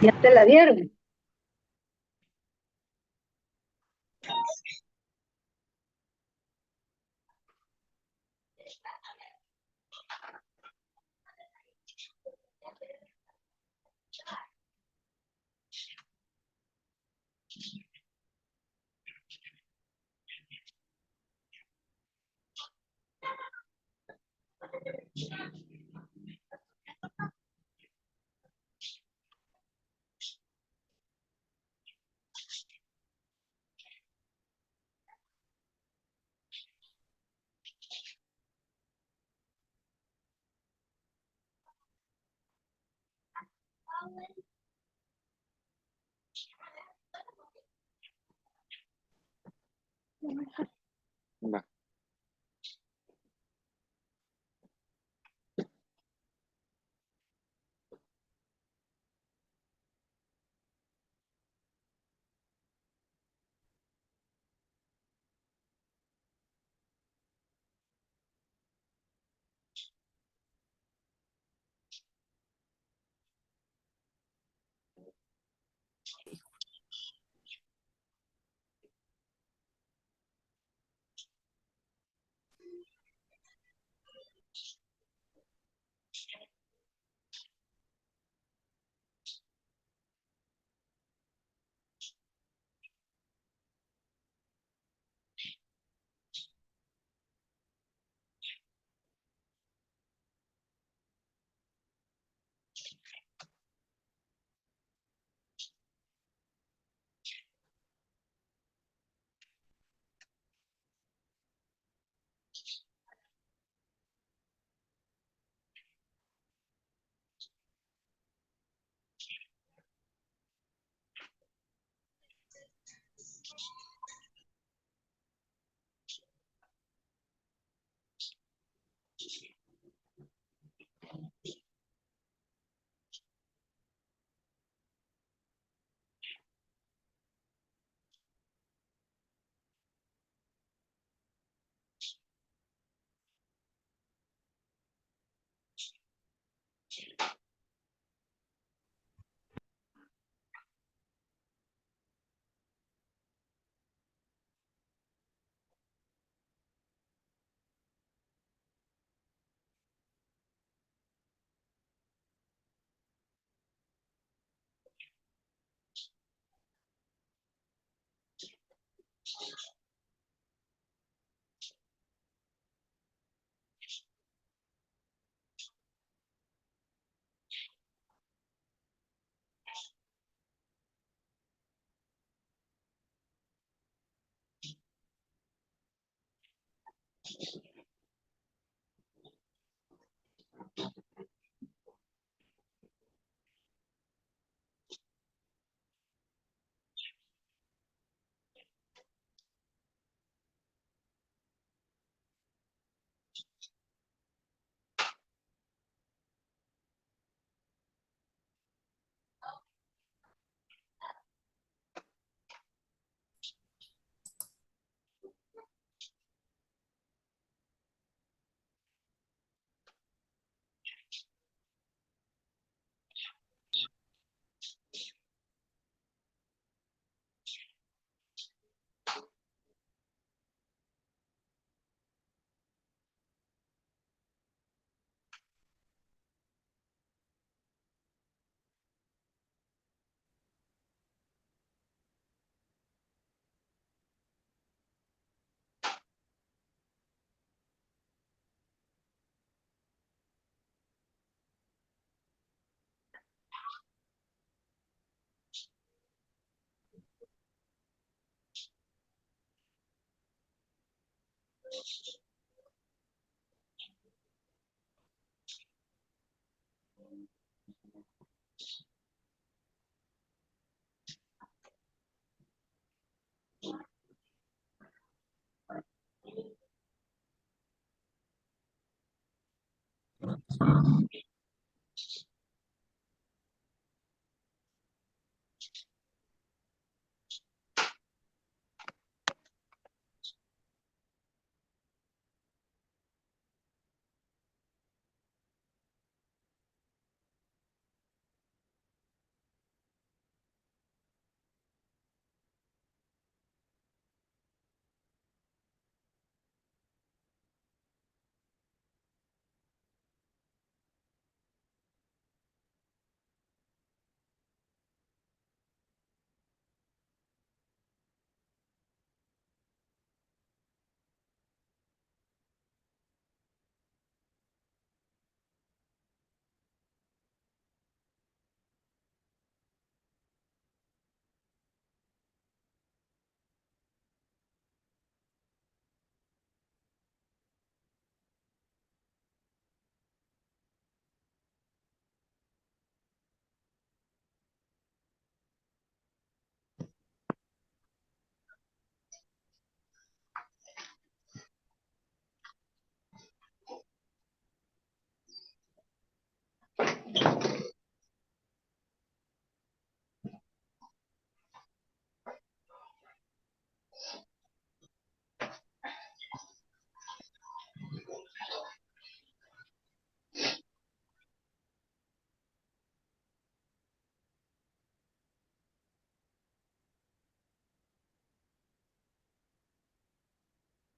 ¿Ya te la dieron? Va.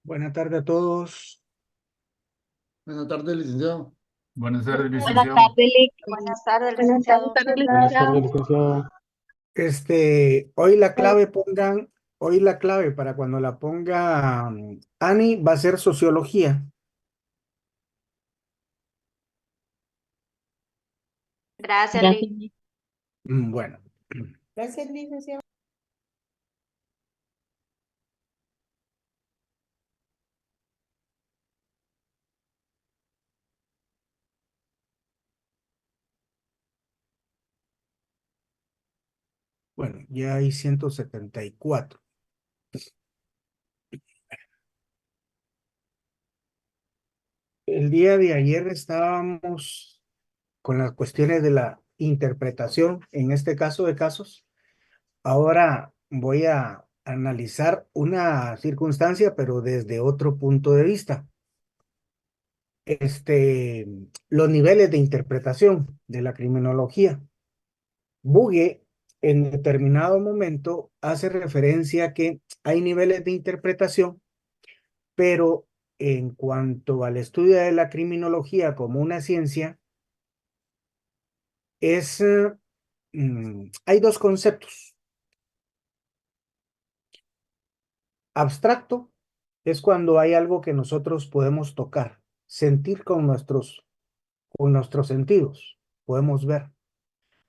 Buenas tardes a todos. Buenas tardes, licenciado. Buenas tardes, Buenas licenciado. tardes, Lick. Buenas tardes, licenciado. Buenas tardes, licenciado. Hoy la clave para cuando la ponga Ani va a ser sociología. Gracias, Gracias, Lick. Lick. Bueno, Gracias, licenciado. bueno, ya hay 174. El día de ayer estábamos con las cuestiones de la interpretación, en este caso de casos. Ahora voy a analizar una circunstancia, pero desde otro punto de vista. Los niveles de interpretación de la criminología. Bugge en determinado momento hace referencia a que hay niveles de interpretación, pero en cuanto al estudio de la criminología como una ciencia, hay dos conceptos. Abstracto es cuando hay algo que nosotros podemos tocar, sentir con nuestros sentidos, podemos ver.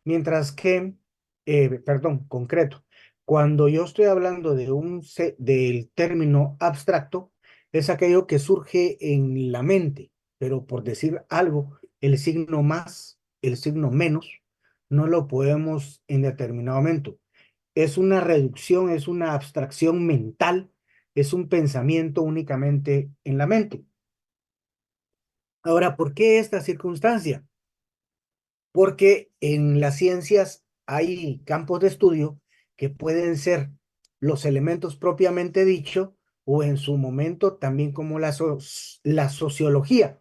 Mientras que, perdón, concreto, cuando yo estoy hablando del término abstracto, es aquello que surge en la mente, pero por decir algo, el signo más, el signo menos, no lo podemos en determinado momento. Es una reducción, es una abstracción mental, es un pensamiento únicamente en la mente. Ahora, ¿por qué esta circunstancia? Porque en las ciencias hay campos de estudio que pueden ser los elementos propiamente dicho o en su momento también como la sociología.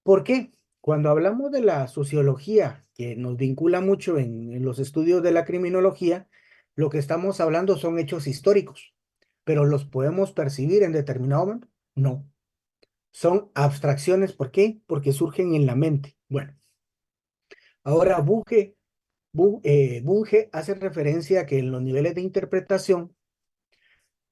¿Por qué? Cuando hablamos de la sociología, que nos vincula mucho en los estudios de la criminología, lo que estamos hablando son hechos históricos, pero ¿los podemos percibir en determinado momento? No. Son abstracciones. ¿Por qué? Porque surgen en la mente. Bueno, ahora Bunge hace referencia a que en los niveles de interpretación,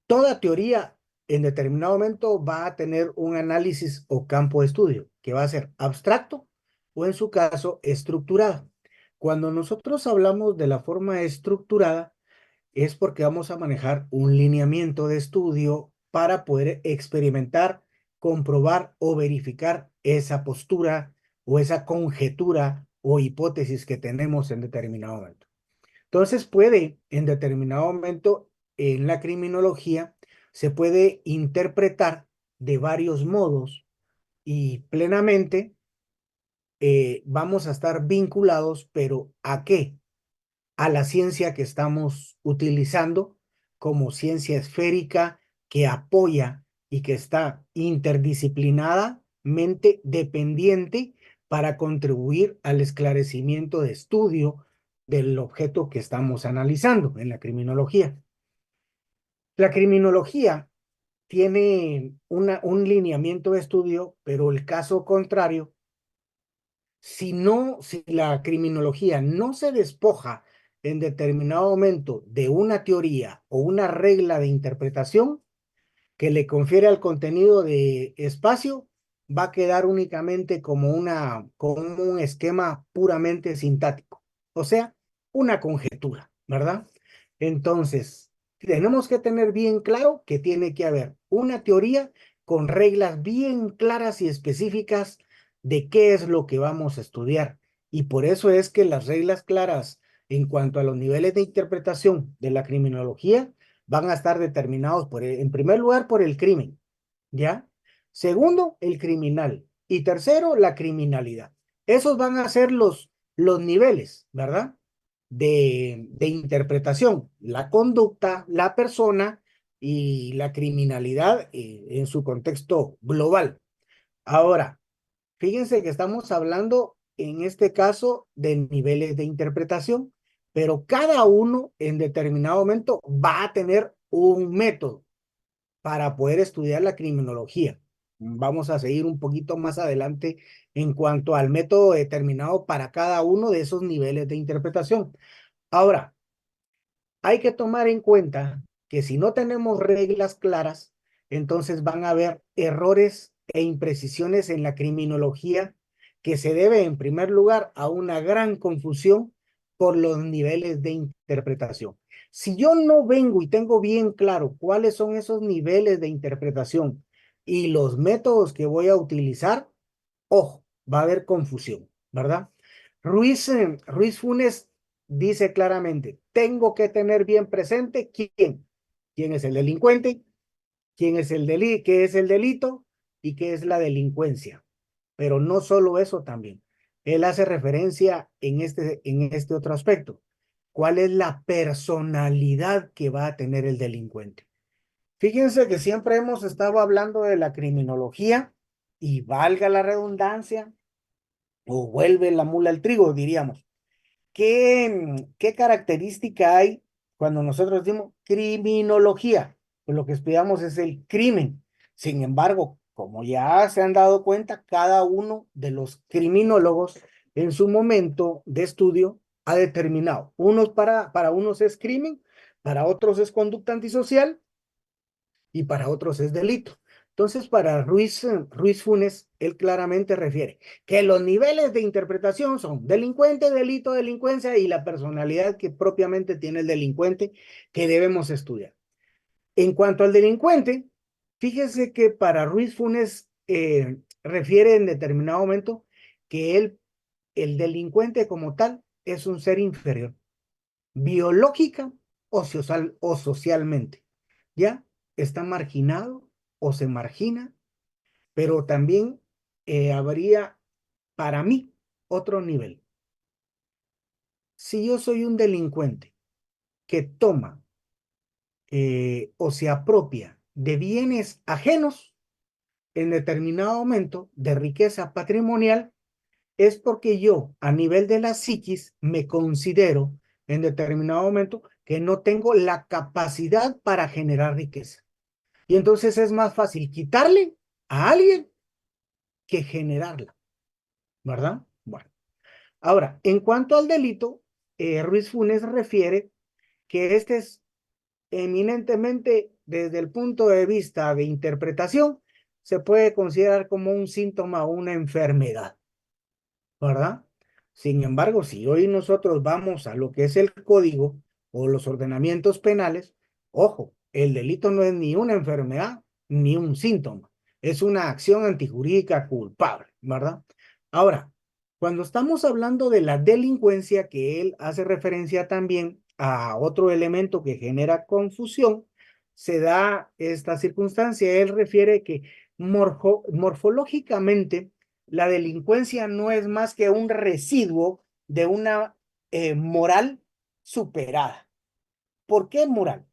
toda teoría en determinado momento va a tener un análisis o campo de estudio que va a ser abstracto o en su caso estructurada. Cuando nosotros hablamos de la forma estructurada es porque vamos a manejar un lineamiento de estudio para poder experimentar, comprobar o verificar esa postura o esa conjetura o hipótesis que tenemos en determinado momento. Entonces puede, en determinado momento, en la criminología, se puede interpretar de varios modos y plenamente vamos a estar vinculados, pero ¿a qué? A la ciencia que estamos utilizando como ciencia esférica que apoya y que está interdisciplinadamente dependiente para contribuir al esclarecimiento de estudio del objeto que estamos analizando en la criminología. La criminología tiene un lineamiento de estudio, pero el caso contrario, si la criminología no se despoja en determinado momento de una teoría o una regla de interpretación que le confiere al contenido de espacio, va a quedar únicamente como un esquema puramente sintático, o sea, una conjetura, ¿verdad? Entonces, tenemos que tener bien claro que tiene que haber una teoría con reglas bien claras y específicas de qué es lo que vamos a estudiar. Y por eso es que las reglas claras en cuanto a los niveles de interpretación de la criminología van a estar determinados en primer lugar por el crimen, ¿ya? Segundo, el criminal. Y tercero, la criminalidad. Esos van a ser los niveles, ¿verdad? De interpretación, la conducta, la persona y la criminalidad en su contexto global. Ahora, fíjense que estamos hablando en este caso de niveles de interpretación, pero cada uno en determinado momento va a tener un método. para poder estudiar la criminología. Vamos a seguir un poquito más adelante en cuanto al método determinado para cada uno de esos niveles de interpretación. Ahora, hay que tomar en cuenta que si no tenemos reglas claras, entonces van a haber errores e imprecisiones en la criminología que se debe en primer lugar a una gran confusión por los niveles de interpretación. Si yo no vengo y tengo bien claro cuáles son esos niveles de interpretación y los métodos que voy a utilizar, ojo, va a haber confusión, ¿verdad? Ruiz Funes dice claramente, tengo que tener bien presente quién es el delincuente, qué es el delito y qué es la delincuencia. Pero no solo eso también. Él hace referencia en este otro aspecto. ¿Cuál es la personalidad que va a tener el delincuente? Fíjense que siempre hemos estado hablando de la criminología y valga la redundancia, o vuelve la mula al trigo, diríamos. ¿Qué característica hay cuando nosotros decimos criminología? Pues lo que estudiamos es el crimen. Sin embargo, como ya se han dado cuenta, cada uno de los criminólogos en su momento de estudio ha determinado. Para unos es crimen, para otros es conducta antisocial y para otros es delito. Entonces, para Ruiz Funes, él claramente refiere que los niveles de interpretación son delincuente, delito, delincuencia y la personalidad que propiamente tiene el delincuente que debemos estudiar. En cuanto al delincuente, fíjese que para Ruiz Funes refiere en determinado momento que el delincuente como tal es un ser inferior, biológica o socialmente, ¿ya? Está marginado o se margina, pero también habría para mí otro nivel. Si yo soy un delincuente que toma o se apropia de bienes ajenos en determinado momento de riqueza patrimonial, es porque yo a nivel de la psiquis me considero en determinado momento que no tengo la capacidad para generar riqueza. Y entonces es más fácil quitarle a alguien que generarla, ¿verdad? Bueno, ahora, en cuanto al delito, Ruiz Funes refiere que este es eminentemente desde el punto de vista de interpretación, se puede considerar como un síntoma o una enfermedad, ¿verdad? Sin embargo, si hoy nosotros vamos a lo que es el código o los ordenamientos penales, ojo, el delito no es ni una enfermedad ni un síntoma, es una acción antijurídica culpable, ¿verdad? Ahora, cuando estamos hablando de la delincuencia, que él hace referencia también a otro elemento que genera confusión, se da esta circunstancia, él refiere que morfológicamente la delincuencia no es más que un residuo de una moral superada. ¿Por qué moral?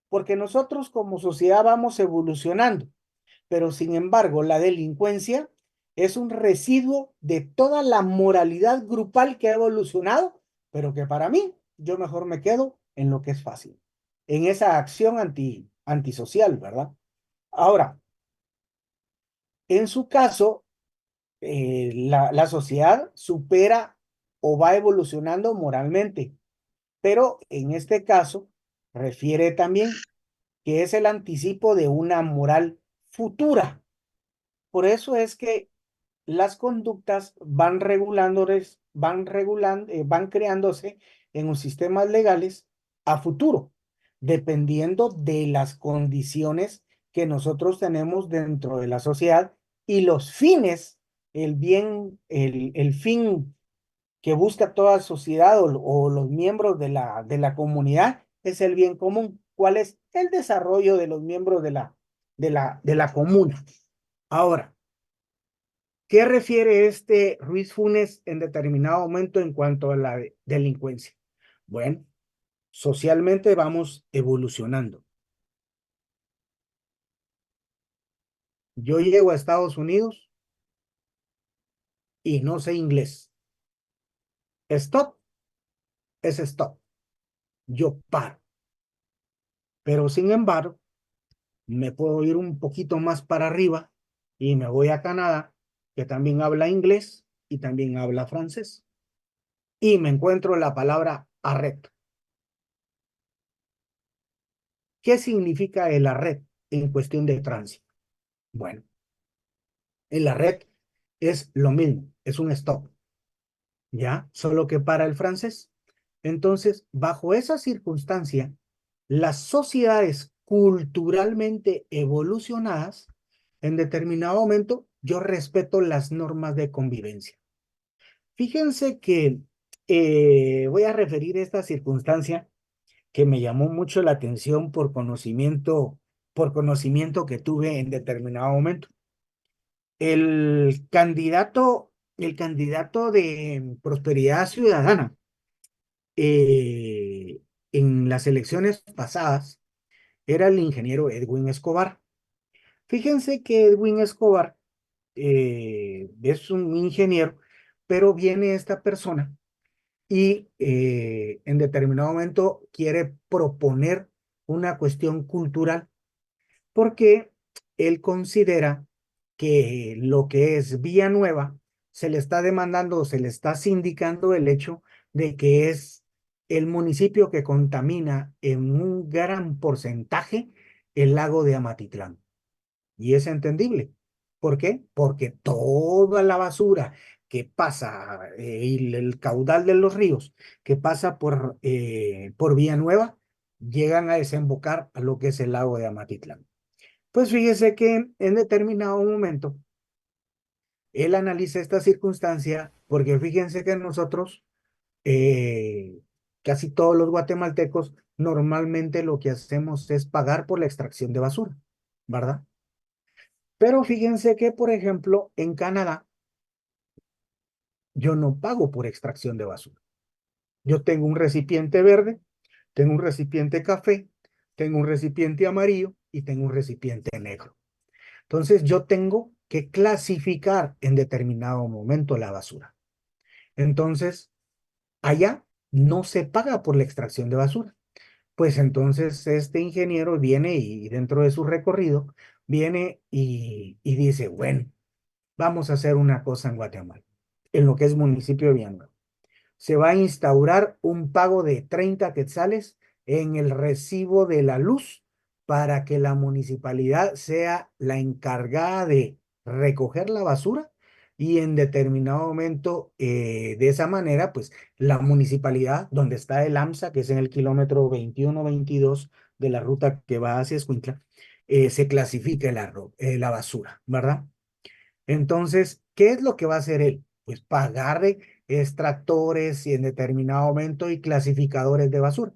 Porque nosotros como sociedad vamos evolucionando, pero sin embargo la delincuencia es un residuo de toda la moralidad grupal que ha evolucionado, pero que para mí yo mejor me quedo en lo que es fácil, en esa acción antisocial, ¿verdad? Ahora, en su caso, la sociedad supera o va evolucionando moralmente, pero en este caso refiere también que es el anticipo de una moral futura. Por eso es que las conductas van creándose en los sistemas legales a futuro, dependiendo de las condiciones que nosotros tenemos dentro de la sociedad y los fines, el fin que busca toda sociedad o los miembros de la comunidad es el bien común. ¿Cuál es el desarrollo de los miembros de la comuna? Ahora, ¿qué refiere este Ruiz Funes en determinado momento en cuanto a la delincuencia? Bueno, socialmente vamos evolucionando. Yo llego a Estados Unidos y no sé inglés. Stop es stop. Yo paro. Pero sin embargo, me puedo ir un poquito más para arriba y me voy a Canadá, que también habla inglés y también habla francés. Y me encuentro la palabra arrêt. ¿Qué significa el arrêt en cuestión de tránsito? Bueno, el arrêt es lo mismo, es un stop, ¿ya? Solo que para el francés. Entonces, bajo esa circunstancia, las sociedades culturalmente evolucionadas, en determinado momento, yo respeto las normas de convivencia. Fíjense que voy a referir esta circunstancia que me llamó mucho la atención por conocimiento que tuve en determinado momento. El candidato de Prosperidad Ciudadana en las elecciones pasadas era el ingeniero Edwin Escobar. Fíjense que Edwin Escobar es un ingeniero, pero viene esta persona y en determinado momento quiere proponer una cuestión cultural porque él considera que lo que es Villanueva se le está demandando, se le está sindicando el hecho de que es el municipio que contamina en un gran porcentaje el lago de Amatitlán. Y es entendible. ¿Por qué? Porque toda la basura que pasa y el caudal de los ríos que pasa por Villanueva llegan a desembocar a lo que es el lago de Amatitlán. Pues fíjese que en determinado momento él analiza esta circunstancia porque fíjense que nosotros, casi todos los guatemaltecos, normalmente lo que hacemos es pagar por la extracción de basura, ¿verdad? Pero fíjense que, por ejemplo, en Canadá, yo no pago por extracción de basura. Yo tengo un recipiente verde, tengo un recipiente café, tengo un recipiente amarillo y tengo un recipiente negro. Entonces yo tengo que clasificar en determinado momento la basura. Entonces, allá no se paga por la extracción de basura. Pues entonces este ingeniero viene y dentro de su recorrido viene y dice, bueno, vamos a hacer una cosa en Guatemala, en lo que es municipio de Villanueva. Se va a instaurar un pago de 30 quetzales en el recibo de la luz para que la municipalidad sea la encargada de recoger la basura y en determinado momento, de esa manera, pues la municipalidad, donde está el AMSA, que es en el kilómetro 21-22 de la ruta que va hacia Escuintla, se clasifica la basura, ¿verdad? Entonces, ¿qué es lo que va a hacer él? Pues pagarle extractores y en determinado momento y clasificadores de basura.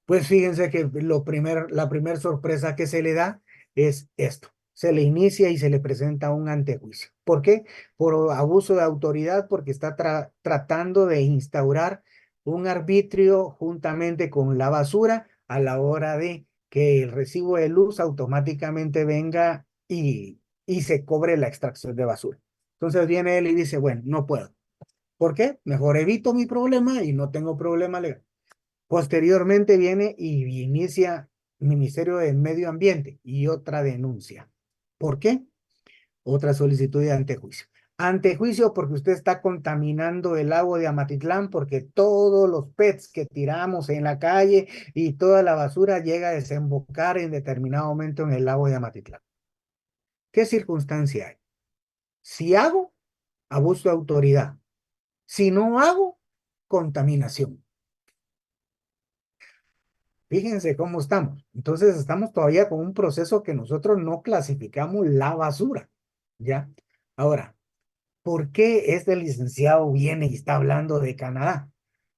Pues fíjense que la primera sorpresa que se le da es esto. Se le inicia y se le presenta un antejuicio. ¿Por qué? Por abuso de autoridad, porque está tratando de instaurar un arbitrio juntamente con la basura a la hora de que el recibo de luz automáticamente venga y se cobre la extracción de basura. Entonces viene él y dice, bueno, no puedo. ¿Por qué? Mejor evito mi problema y no tengo problema legal. Posteriormente viene y inicia Ministerio de Medio Ambiente y otra denuncia. ¿Por qué? Otra solicitud de antejuicio. Antejuicio porque usted está contaminando el lago de Amatitlán porque todos los PETs que tiramos en la calle y toda la basura llega a desembocar en determinado momento en el lago de Amatitlán. ¿Qué circunstancia hay? Si hago, abuso de autoridad. Si no hago, contaminación. Fíjense cómo estamos. Entonces estamos todavía con un proceso que nosotros no clasificamos la basura, ¿ya? Ahora, ¿por qué este licenciado viene y está hablando de Canadá?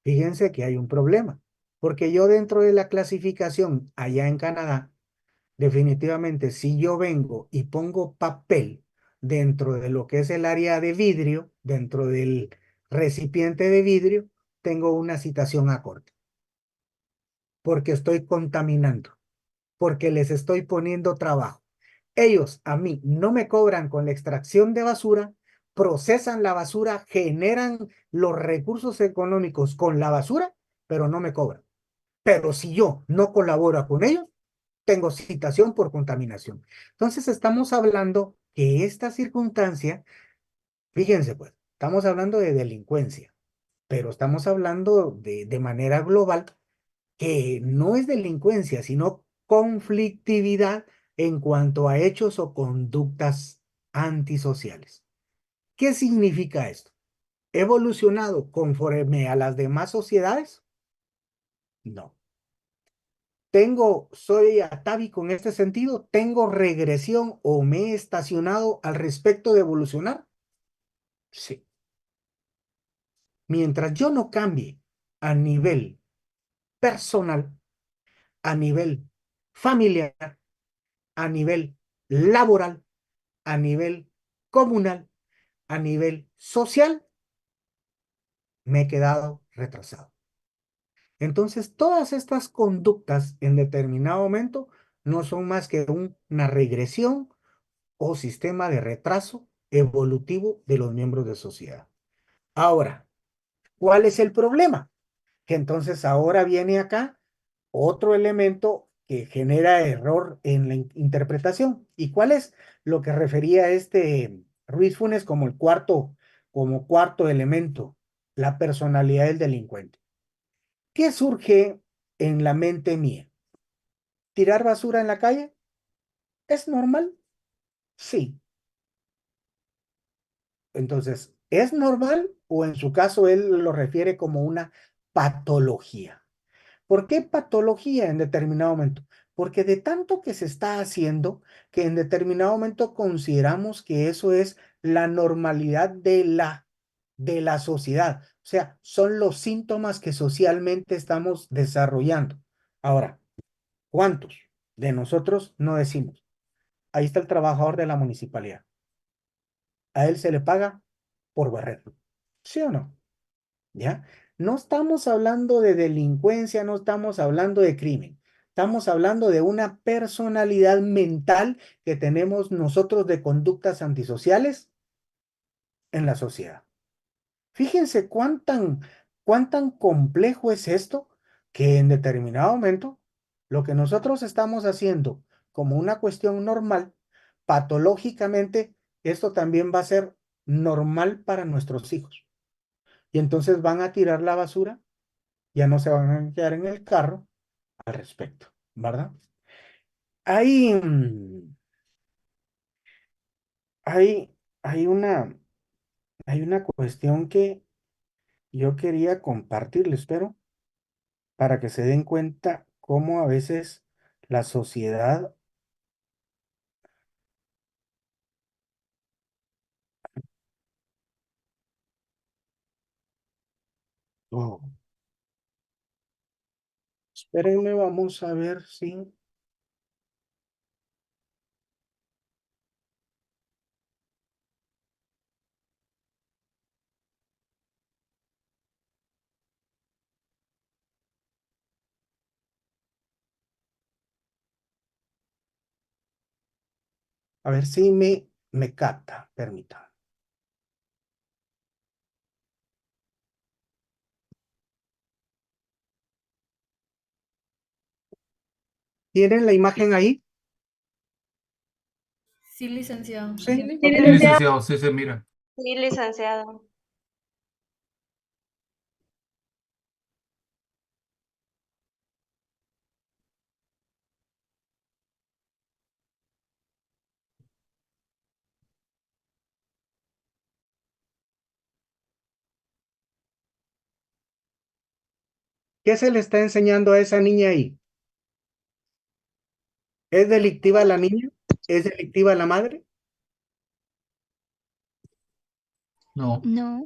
Fíjense que hay un problema, porque yo dentro de la clasificación allá en Canadá, definitivamente si yo vengo y pongo papel dentro de lo que es el área de vidrio, dentro del recipiente de vidrio, tengo una citación a corte, porque estoy contaminando, porque les estoy poniendo trabajo. Ellos a mí no me cobran con la extracción de basura, procesan la basura, generan los recursos económicos con la basura, pero no me cobran. Pero si yo no colaboro con ellos, tengo citación por contaminación. Entonces estamos hablando que esta circunstancia, fíjense pues, estamos hablando de delincuencia, pero estamos hablando de manera global que no es delincuencia, sino conflictividad en cuanto a hechos o conductas antisociales. ¿Qué significa esto? ¿Evolucionado conforme a las demás sociedades? No. ¿Soy atávico en este sentido? ¿Tengo regresión o me he estacionado al respecto de evolucionar? Sí. Mientras yo no cambie a nivel personal, a nivel familiar, a nivel laboral, a nivel comunal, a nivel social, me he quedado retrasado. Entonces, todas estas conductas en determinado momento no son más que una regresión o sistema de retraso evolutivo de los miembros de sociedad. Ahora, ¿cuál es el problema? Que entonces ahora viene acá otro elemento que genera error en la interpretación. ¿Y cuál es lo que refería Ruiz Funes como cuarto elemento? La personalidad del delincuente. ¿Qué surge en la mente mía? ¿Tirar basura en la calle? ¿Es normal? Sí. Entonces, ¿es normal o en su caso él lo refiere como una patología? ¿Por qué patología en determinado momento? Porque de tanto que se está haciendo, que en determinado momento consideramos que eso es la normalidad de la sociedad. O sea, son los síntomas que socialmente estamos desarrollando. Ahora, ¿cuántos de nosotros no decimos? Ahí está el trabajador de la municipalidad. A él se le paga por barrer. ¿Sí o no? ¿Ya? No estamos hablando de delincuencia, no estamos hablando de crimen. Estamos hablando de una personalidad mental que tenemos nosotros de conductas antisociales en la sociedad. Fíjense cuán tan complejo es esto que en determinado momento lo que nosotros estamos haciendo como una cuestión normal, patológicamente, esto también va a ser normal para nuestros hijos. Y entonces van a tirar la basura, ya no se van a quedar en el carro al respecto, ¿verdad? Hay, hay, hay una, hay una cuestión que yo quería compartirles, pero para que se den cuenta cómo a veces la sociedad, oh, espérenme, vamos a ver si me capta, permítanme. ¿Tienen la imagen ahí? Sí, licenciado. Sí. Sí, Sí, Ok. licenciado, sí se mira. Sí, licenciado. ¿Qué se le está enseñando a esa niña ahí? ¿Es delictiva la niña? ¿Es delictiva la madre? No. No,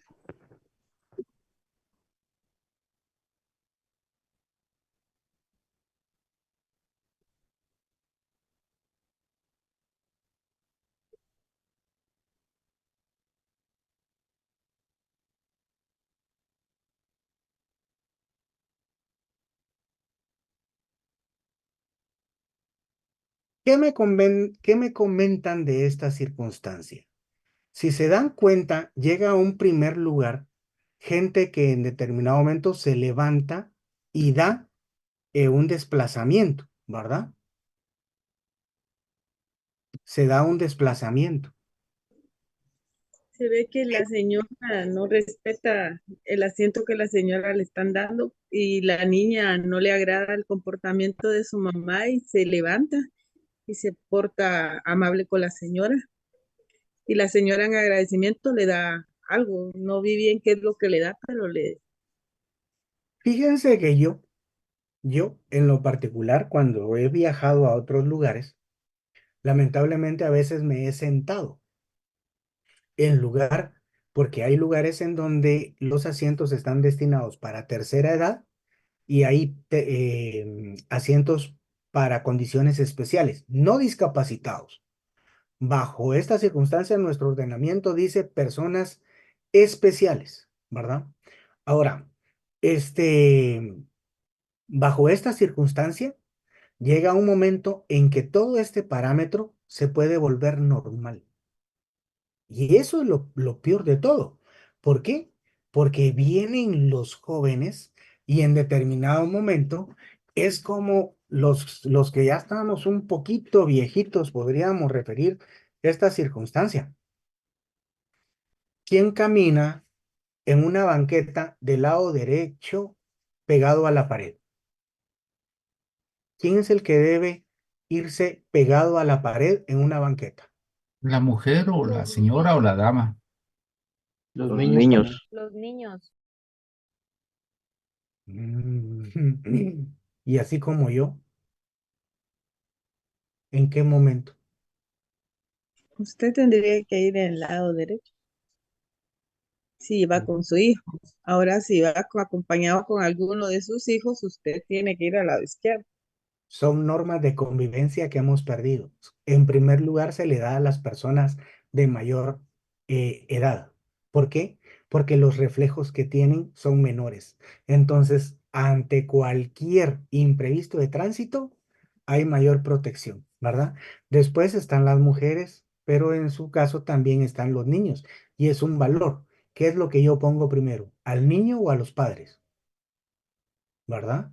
¿Qué me comentan de esta circunstancia? Si se dan cuenta, llega a un primer lugar gente que en determinado momento se levanta y da un desplazamiento, ¿verdad? se da un desplazamiento. Se ve que la señora no respeta el asiento que la señora le están dando y la niña no le agrada el comportamiento de su mamá y se levanta y se porta amable con la señora. Y la señora en agradecimiento le da algo. No vi bien qué es lo que le da, pero le... Fíjense que yo en lo particular, cuando he viajado a otros lugares, lamentablemente a veces me he sentado en lugar, porque hay lugares en donde los asientos están destinados para tercera edad y hay asientos para condiciones especiales, no discapacitados. Bajo esta circunstancia, nuestro ordenamiento dice personas especiales, ¿verdad? Ahora, este, bajo esta circunstancia, llega un momento en que todo este parámetro se puede volver normal. Y eso es lo peor de todo. ¿Por qué? Porque vienen los jóvenes y en determinado momento es como los que ya estamos un poquito viejitos, podríamos referir esta circunstancia. ¿Quién camina en una banqueta del lado derecho pegado a la pared? ¿Quién es el que debe irse pegado a la pared en una banqueta? La mujer o la señora o la dama. Los Los niños también. niños. Los niños. Y así como yo, ¿en qué momento? Usted tendría que ir en el lado derecho si va con su hijo. Ahora, si va acompañado con alguno de sus hijos, usted tiene que ir al lado izquierdo. Son normas de convivencia que hemos perdido. En primer lugar, se le da a las personas de mayor edad. ¿Por qué? Porque los reflejos que tienen son menores. Entonces, ante cualquier imprevisto de tránsito, hay mayor protección, ¿verdad? Después están las mujeres, pero en su caso también están los niños. Y es un valor. ¿Qué es lo que yo pongo primero? ¿Al niño o a los padres? ¿Verdad?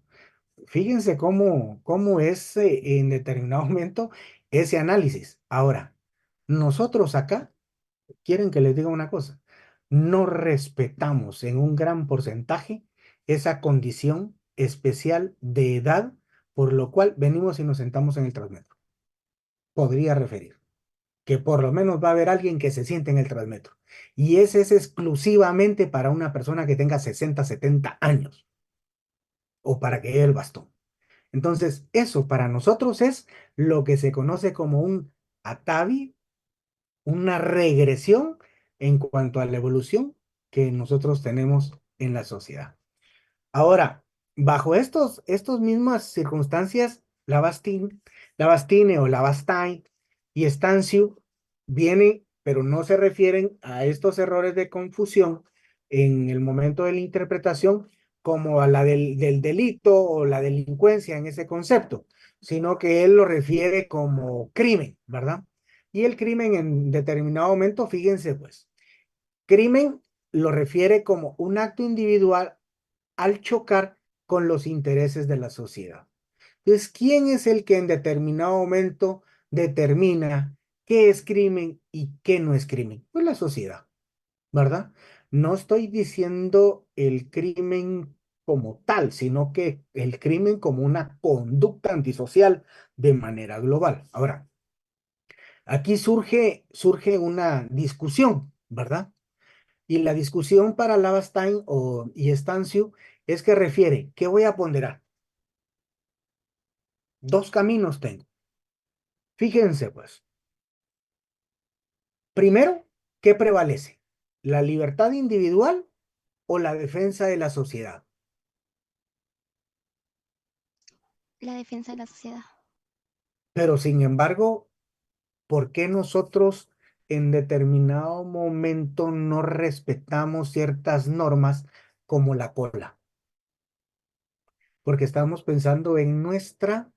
Fíjense cómo es en determinado momento ese análisis. Ahora, nosotros acá, quieren que les diga una cosa, no respetamos en un gran porcentaje esa condición especial de edad, por lo cual venimos y nos sentamos en el Transmetro. Podría referir que por lo menos va a haber alguien que se siente en el Transmetro. Y ese es exclusivamente para una persona que tenga 60, 70 años o para que lleve el bastón. Entonces, eso para nosotros es lo que se conoce como un atavi, una regresión en cuanto a la evolución que nosotros tenemos en la sociedad. Ahora, bajo estos mismas circunstancias, Labastine o Labastine y Stanciu vienen, pero no se refieren a estos errores de confusión en el momento de la interpretación como a la del delito o la delincuencia en ese concepto, sino que él lo refiere como crimen, ¿verdad? Y el crimen en determinado momento, fíjense pues, crimen lo refiere como un acto individual al chocar con los intereses de la sociedad. Entonces, ¿quién es el que en determinado momento determina qué es crimen y qué no es crimen? Pues la sociedad, ¿verdad? No estoy diciendo el crimen como tal, sino que el crimen como una conducta antisocial de manera global. Ahora, aquí surge una discusión, ¿verdad? Y la discusión para Lavastain y Stanciu es que refiere, ¿qué voy a ponderar? Dos caminos tengo. Fíjense, pues. Primero, ¿qué prevalece? ¿La libertad individual o la defensa de la sociedad? La defensa de la sociedad. Pero sin embargo, ¿por qué nosotros en determinado momento no respetamos ciertas normas como la cola? Porque estamos pensando en nuestra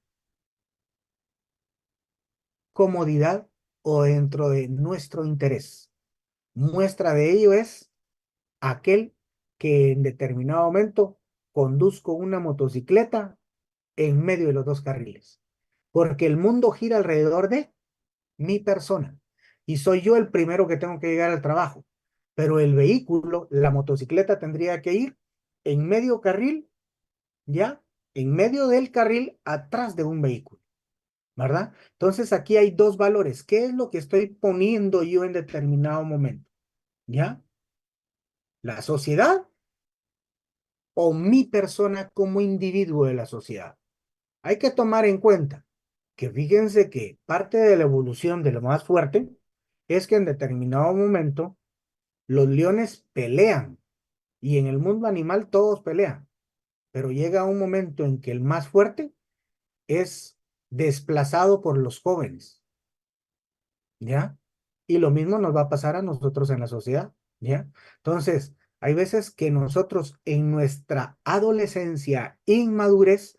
comodidad o dentro de nuestro interés. Muestra de ello es aquel que en determinado momento conduzco una motocicleta en medio de los dos carriles, porque el mundo gira alrededor de mi persona. Y soy yo el primero que tengo que llegar al trabajo. Pero el vehículo, la motocicleta tendría que ir en medio carril, ¿ya? En medio del carril atrás de un vehículo, ¿verdad? Entonces aquí hay dos valores. ¿Qué es lo que estoy poniendo yo en determinado momento? ¿Ya? ¿La sociedad o mi persona como individuo de la sociedad? Hay que tomar en cuenta que fíjense que parte de la evolución de lo más fuerte es que en determinado momento los leones pelean y en el mundo animal todos pelean, pero llega un momento en que el más fuerte es desplazado por los jóvenes, ¿ya? Y lo mismo nos va a pasar a nosotros en la sociedad, ¿ya? Entonces, hay veces que nosotros en nuestra adolescencia, inmadurez,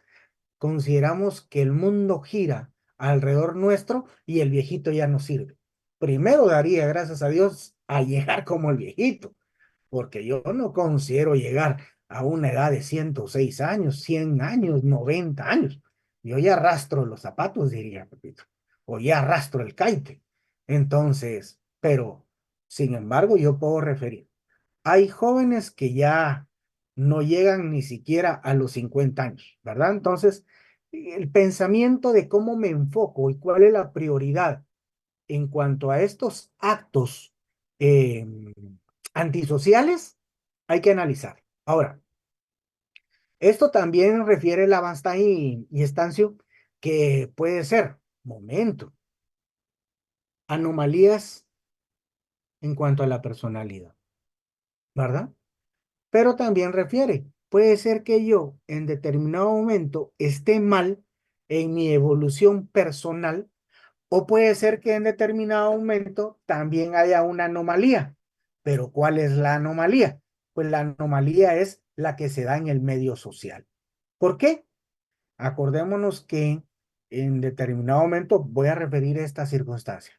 consideramos que el mundo gira alrededor nuestro y el viejito ya no sirve. Primero daría gracias a Dios a llegar como el viejito, porque yo no considero llegar a una edad de 106 años, 100 años, 90 años. Yo ya arrastro los zapatos, diría Pepito, o ya arrastro el caite. Entonces, pero, sin embargo, yo puedo referir. Hay jóvenes que ya no llegan ni siquiera a los 50 años, ¿verdad? Entonces, el pensamiento de cómo me enfoco y cuál es la prioridad en cuanto a estos actos eh, antisociales, hay que analizar. Ahora, esto también refiere el Lavanstein y Estancio, que puede ser, momento, anomalías en cuanto a la personalidad, ¿verdad? Pero también refiere, puede ser que yo en determinado momento esté mal en mi evolución personal o puede ser que en determinado momento también haya una anomalía. Pero ¿cuál es la anomalía? Pues la anomalía es la que se da en el medio social. ¿Por qué? Acordémonos que en determinado momento voy a referir a esta circunstancia.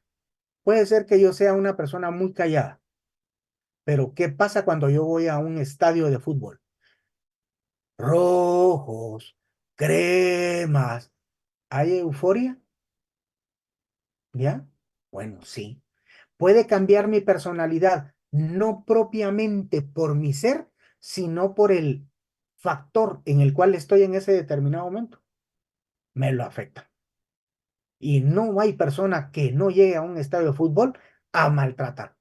Puede ser que yo sea una persona muy callada, pero ¿qué pasa cuando yo voy a un estadio de fútbol? Rojos, cremas, ¿hay euforia? ¿Ya? Bueno, sí. Puede cambiar mi personalidad, no propiamente por mi ser, sino por el factor en el cual estoy en ese determinado momento. Me lo afecta. Y no hay persona que no llegue a un estadio de fútbol a maltratar,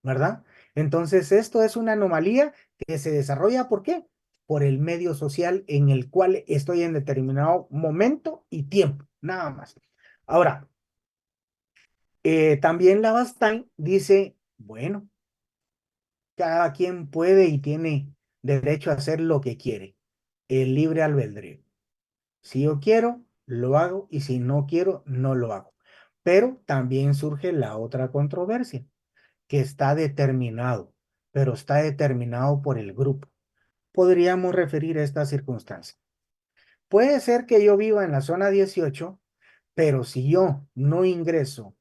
¿verdad? Entonces, esto es una anomalía que se desarrolla, ¿por qué? Por el medio social en el cual estoy en determinado momento y tiempo, nada más. Ahora, también Lavastain dice, bueno, cada quien puede y tiene derecho a hacer lo que quiere, el libre albedrío. Si yo quiero, lo hago y si no quiero, no lo hago. Pero también surge la otra controversia, que está determinado, pero está determinado por el grupo. Podríamos referir a esta circunstancia. Puede ser que yo viva en la zona 18, pero si yo no ingreso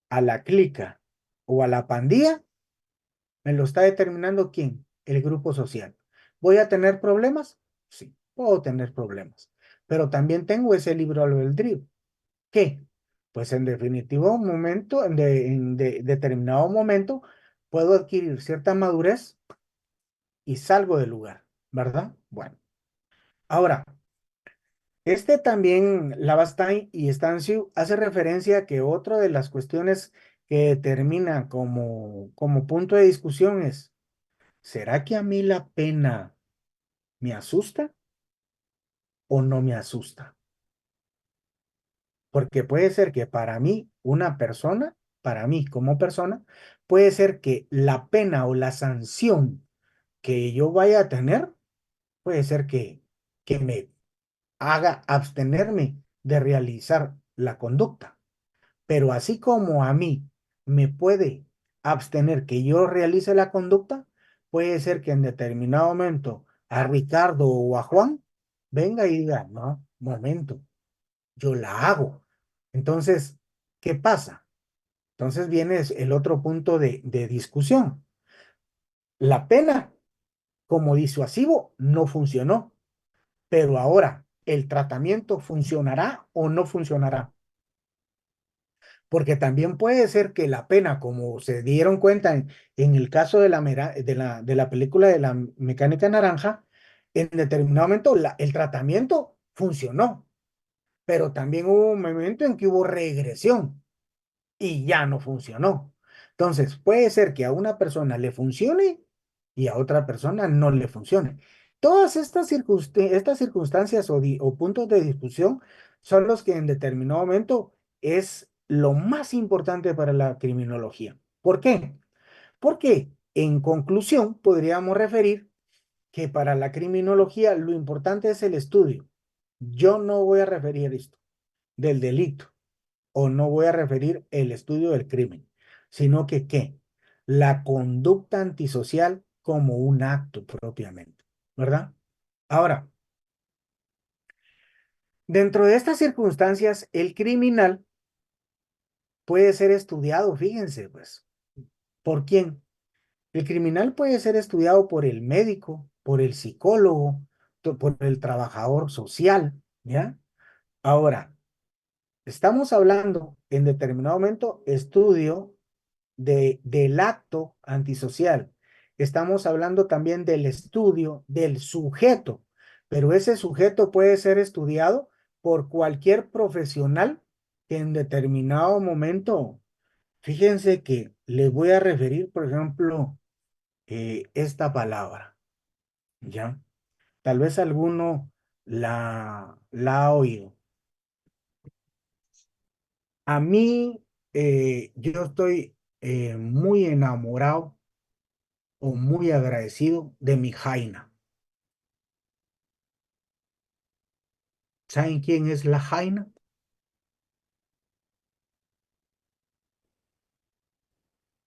a la clica o a la pandilla, me lo está determinando quién, el grupo social. ¿Voy a tener problemas? Sí, puedo tener problemas, pero también tengo ese libre albedrío. ¿Qué? Pues en definitivo momento, determinado momento, puedo adquirir cierta madurez y salgo del lugar, ¿verdad? Bueno, ahora, este también, Lavastain y Stanciu, hace referencia a que otra de las cuestiones que determina como punto de discusión es, ¿será que a mí la pena me asusta o no me asusta? Porque puede ser que para mí, una persona, para mí como persona, puede ser que la pena o la sanción que yo vaya a tener, puede ser que me haga abstenerme de realizar la conducta. Pero así como a mí me puede abstener que yo realice la conducta, puede ser que en determinado momento a Ricardo o a Juan venga y diga, no, momento, yo la hago. Entonces, ¿qué pasa? Entonces viene el otro punto de discusión. La pena como disuasivo no funcionó, pero ahora, ¿el tratamiento funcionará o no funcionará? Porque también puede ser que la pena, como se dieron cuenta en el caso de de la película de la Mecánica Naranja, en determinado momento el tratamiento funcionó, pero también hubo un momento en que hubo regresión y ya no funcionó. Entonces, puede ser que a una persona le funcione y a otra persona no le funcione. Todas estas circunstancias o puntos de discusión son los que en determinado momento es lo más importante para la criminología. ¿Por qué? Porque en conclusión podríamos referir que para la criminología lo importante es el estudio. Yo no voy a referir esto del delito o no voy a referir el estudio del crimen, sino que ¿qué? La conducta antisocial como un acto propiamente, ¿verdad? Ahora, dentro de estas circunstancias, el criminal puede ser estudiado, fíjense, pues, ¿por quién? El criminal puede ser estudiado por el médico, por el psicólogo, por el trabajador social, ¿ya? Ahora, estamos hablando en determinado momento estudio del acto antisocial. Estamos hablando también del estudio del sujeto, pero ese sujeto puede ser estudiado por cualquier profesional que en determinado momento, fíjense que le voy a referir, por ejemplo, esta palabra, ¿ya? Tal vez alguno la ha oído. A mí, yo estoy muy enamorado o muy agradecido de mi Jaina. ¿Saben quién es la Jaina?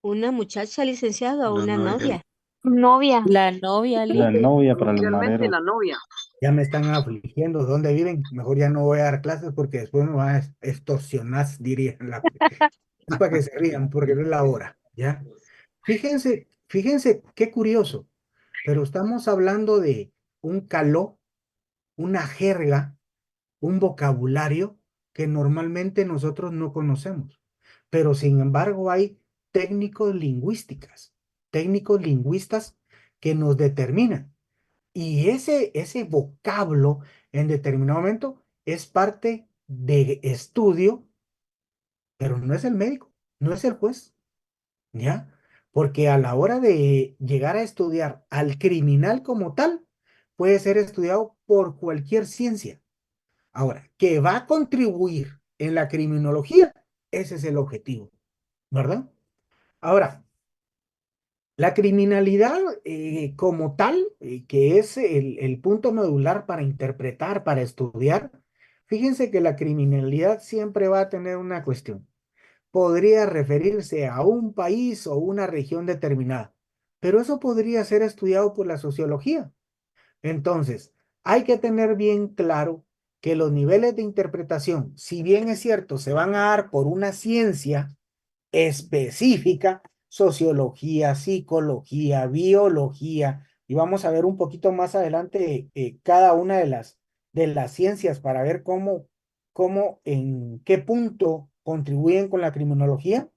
Una muchacha licenciada o La una novia. novia. Novia. La novia, La novia para el Coloquialmente marero. la novia. Ya me están afligiendo. ¿Dónde viven? Mejor ya no voy a dar clases porque después me van a extorsionar, dirían. Es para que se rían porque no es la hora, ¿ya? Fíjense qué curioso, pero estamos hablando de un caló, una jerga, un vocabulario que normalmente nosotros no conocemos. Pero sin embargo hay técnicos lingüísticas, técnicos lingüistas que nos determinan. Y ese vocablo en determinado momento es parte de estudio, pero no es el médico, no es el juez, ¿ya? Porque a la hora de llegar a estudiar al criminal como tal, puede ser estudiado por cualquier ciencia. Ahora, que va a contribuir en la criminología, ese es el objetivo, ¿verdad? Ahora, la criminalidad como tal, que es el punto medular para interpretar, para estudiar, fíjense que la criminalidad siempre va a tener una cuestión. Podría referirse a un país o una región determinada, pero eso podría ser estudiado por la sociología. Entonces, hay que tener bien claro que los niveles de interpretación, si bien es cierto, se van a dar por una ciencia específica, sociología, psicología, biología, y vamos a ver un poquito más adelante cada una de las ciencias para ver en qué punto contribuyen con la criminología.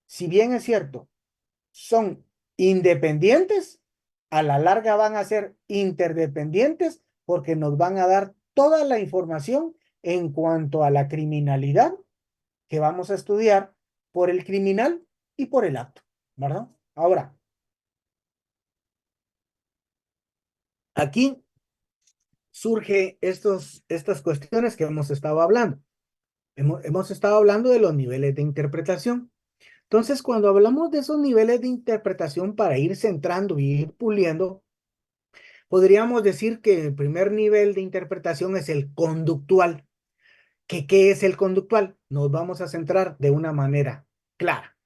Si bien es cierto, son independientes, a la larga van a ser interdependientes porque nos van a dar toda la información en cuanto a la criminalidad que vamos a estudiar por el criminal y por el acto, ¿verdad? Ahora, aquí surge estas cuestiones que hemos estado hablando. Hemos estado hablando de los niveles de interpretación. Entonces, cuando hablamos de esos niveles de interpretación para ir centrando y ir puliendo, podríamos decir que el primer nivel de interpretación es el conductual. ¿Qué es el conductual? Nos vamos a centrar de una manera clara.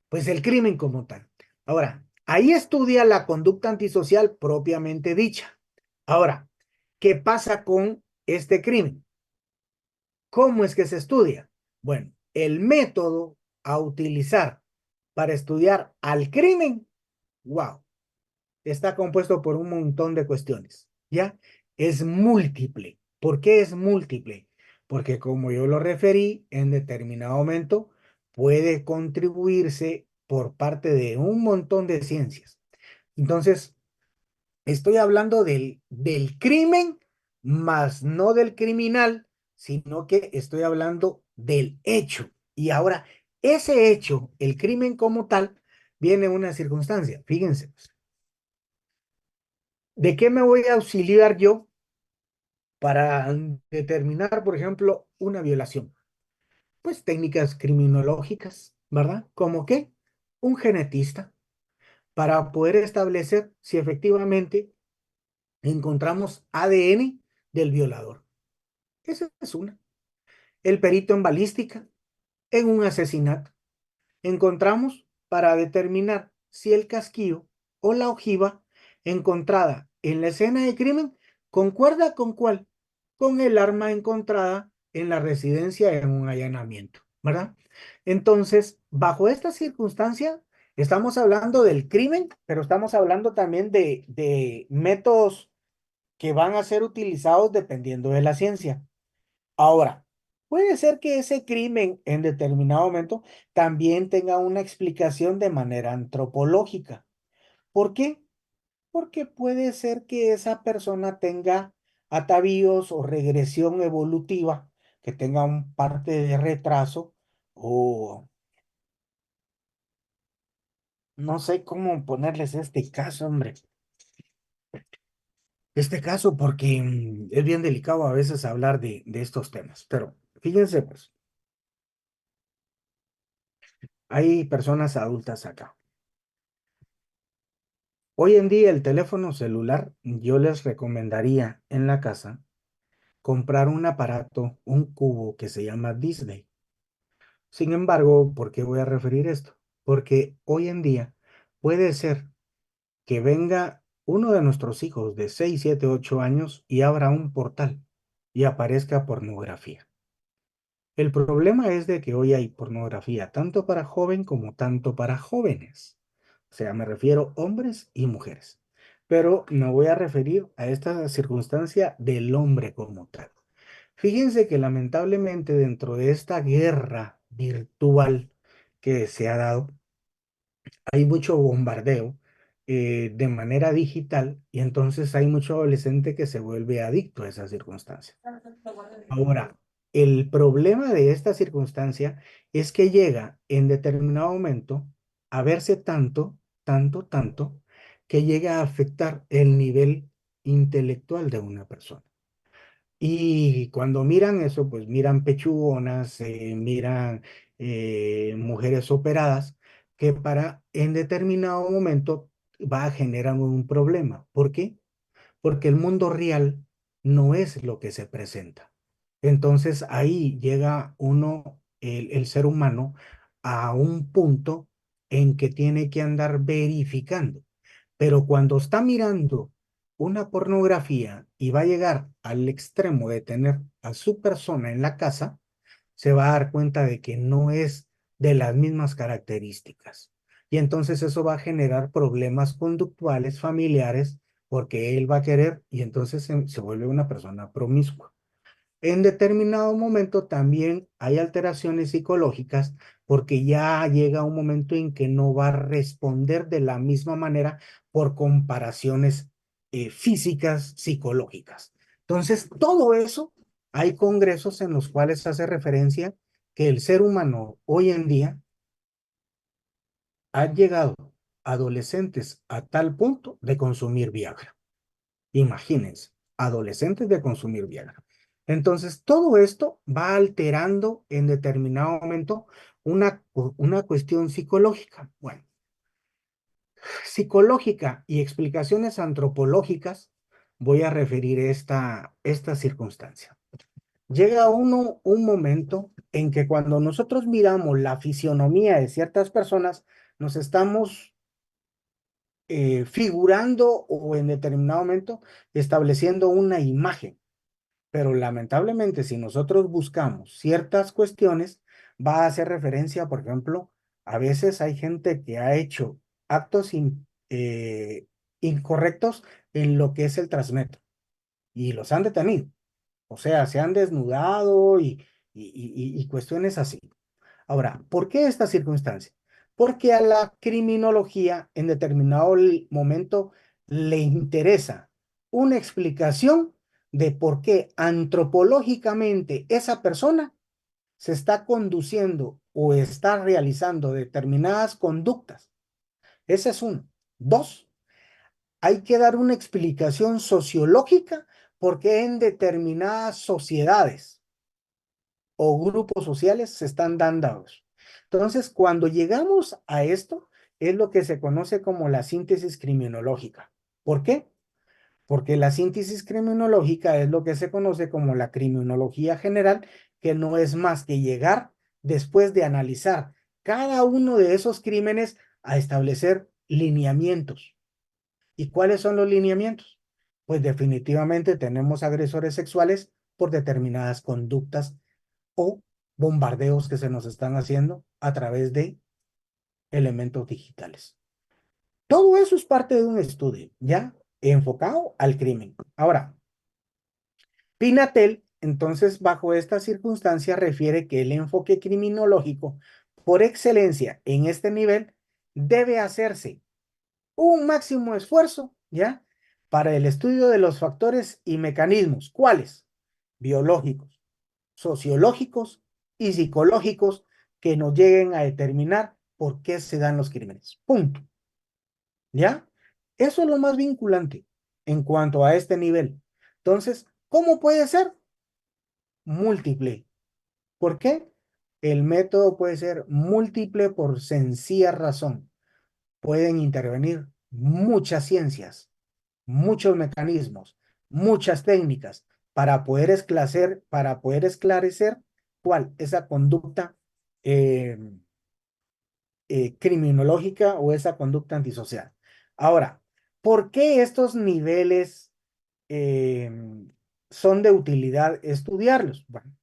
Pues el crimen como tal. Ahora, ahí estudia la conducta antisocial propiamente dicha. Ahora, ¿qué pasa con este crimen? ¿Cómo es que se estudia? Bueno, el método a utilizar para estudiar al crimen, wow, está compuesto por un montón de cuestiones, ¿ya? Es múltiple. ¿Por qué es múltiple? Porque como yo lo referí en determinado momento, puede contribuirse por parte de un montón de ciencias. Entonces, estoy hablando del crimen, más no del criminal, sino que estoy hablando del hecho. Y ahora, ese hecho, el crimen como tal, viene una circunstancia. Fíjense, pues. ¿De qué me voy a auxiliar yo para determinar, por ejemplo, una violación? Pues técnicas criminológicas, ¿verdad? ¿Cómo qué? Un genetista, para poder establecer si efectivamente encontramos ADN del violador. Esa es una. El perito en balística, en un asesinato, encontramos para determinar si el casquillo o la ojiva encontrada en la escena de crimen concuerda con cuál, con el arma encontrada en la residencia en un allanamiento, ¿verdad? Entonces, bajo esta circunstancia, estamos hablando del crimen, pero estamos hablando también de métodos que van a ser utilizados dependiendo de la ciencia. Ahora, puede ser que ese crimen en determinado momento también tenga una explicación de manera antropológica. ¿Por qué? Porque puede ser que esa persona tenga atavíos o regresión evolutiva, que tenga un parte de retraso o no sé cómo ponerles este caso, hombre. Este caso porque es bien delicado a veces hablar de estos temas, pero fíjense pues, hay personas adultas acá. Hoy en día el teléfono celular, yo les recomendaría en la casa comprar un aparato, un cubo que se llama Disney. Sin embargo, ¿por qué voy a referir esto? Porque hoy en día puede ser que venga uno de nuestros hijos de 6, 7, 8 años y abra un portal y aparezca pornografía. El problema es de que hoy hay pornografía tanto para joven como tanto para jóvenes. O sea, me refiero hombres y mujeres. Pero me voy a referir a esta circunstancia del hombre como tal. Fíjense que lamentablemente dentro de esta guerra virtual que se ha dado, hay mucho bombardeo de manera digital y entonces hay mucho adolescente que se vuelve adicto a esa circunstancia. Ahora, el problema de esta circunstancia es que llega en determinado momento a verse tanto, tanto, tanto, que llega a afectar el nivel intelectual de una persona. Y cuando miran eso, pues miran pechugonas, miran mujeres operadas, que para en determinado momento va a generar un problema. ¿Por qué? Porque el mundo real no es lo que se presenta. Entonces ahí llega uno, el ser humano, a un punto en que tiene que andar verificando. Pero cuando está mirando una pornografía y va a llegar al extremo de tener a su persona en la casa, se va a dar cuenta de que no es de las mismas características. Y entonces eso va a generar problemas conductuales, familiares, porque él va a querer y entonces se vuelve una persona promiscua. En determinado momento también hay alteraciones psicológicas porque ya llega un momento en que no va a responder de la misma manera por comparaciones físicas, psicológicas. Entonces, todo eso, hay congresos en los cuales hace referencia que el ser humano hoy en día ha llegado adolescentes a tal punto de consumir Viagra. Imagínense, adolescentes de consumir Viagra. Entonces, todo esto va alterando en determinado momento una cuestión psicológica. Bueno, psicológica y explicaciones antropológicas, voy a referir esta circunstancia. Llega un momento en que cuando nosotros miramos la fisionomía de ciertas personas, nos estamos figurando o en determinado momento estableciendo una imagen. Pero lamentablemente, si nosotros buscamos ciertas cuestiones, va a hacer referencia, por ejemplo, a veces hay gente que ha hecho actos incorrectos en lo que es el Transmetro y los han detenido. O sea, se han desnudado y cuestiones así. Ahora, ¿por qué esta circunstancia? Porque a la criminología en determinado momento le interesa una explicación de por qué antropológicamente esa persona se está conduciendo o está realizando determinadas conductas. Ese es uno. Dos, hay que dar una explicación sociológica porque en determinadas sociedades o grupos sociales se están dando. Entonces, cuando llegamos a esto, es lo que se conoce como la síntesis criminológica. ¿Por qué? Porque la síntesis criminológica es lo que se conoce como la criminología general, que no es más que llegar después de analizar cada uno de esos crímenes a establecer lineamientos. ¿Y cuáles son los lineamientos? Pues definitivamente tenemos agresores sexuales por determinadas conductas o bombardeos que se nos están haciendo a través de elementos digitales. Todo eso es parte de un estudio, ¿ya? Enfocado al crimen. Ahora, Pinatel, entonces, bajo esta circunstancia, refiere que el enfoque criminológico, por excelencia en este nivel, debe hacerse un máximo esfuerzo, ¿ya? Para el estudio de los factores y mecanismos. ¿Cuáles? Biológicos, sociológicos y psicológicos que nos lleguen a determinar por qué se dan los crímenes. Punto. ¿Ya? Eso es lo más vinculante en cuanto a este nivel. Entonces, ¿cómo puede ser? Múltiple. ¿Por qué? El método puede ser múltiple por sencilla razón. Pueden intervenir muchas ciencias, muchos mecanismos, muchas técnicas para poder esclarecer cuál esa conducta eh, criminológica o esa conducta antisocial. Ahora, ¿por qué estos niveles eh, son de utilidad estudiarlos? Bueno,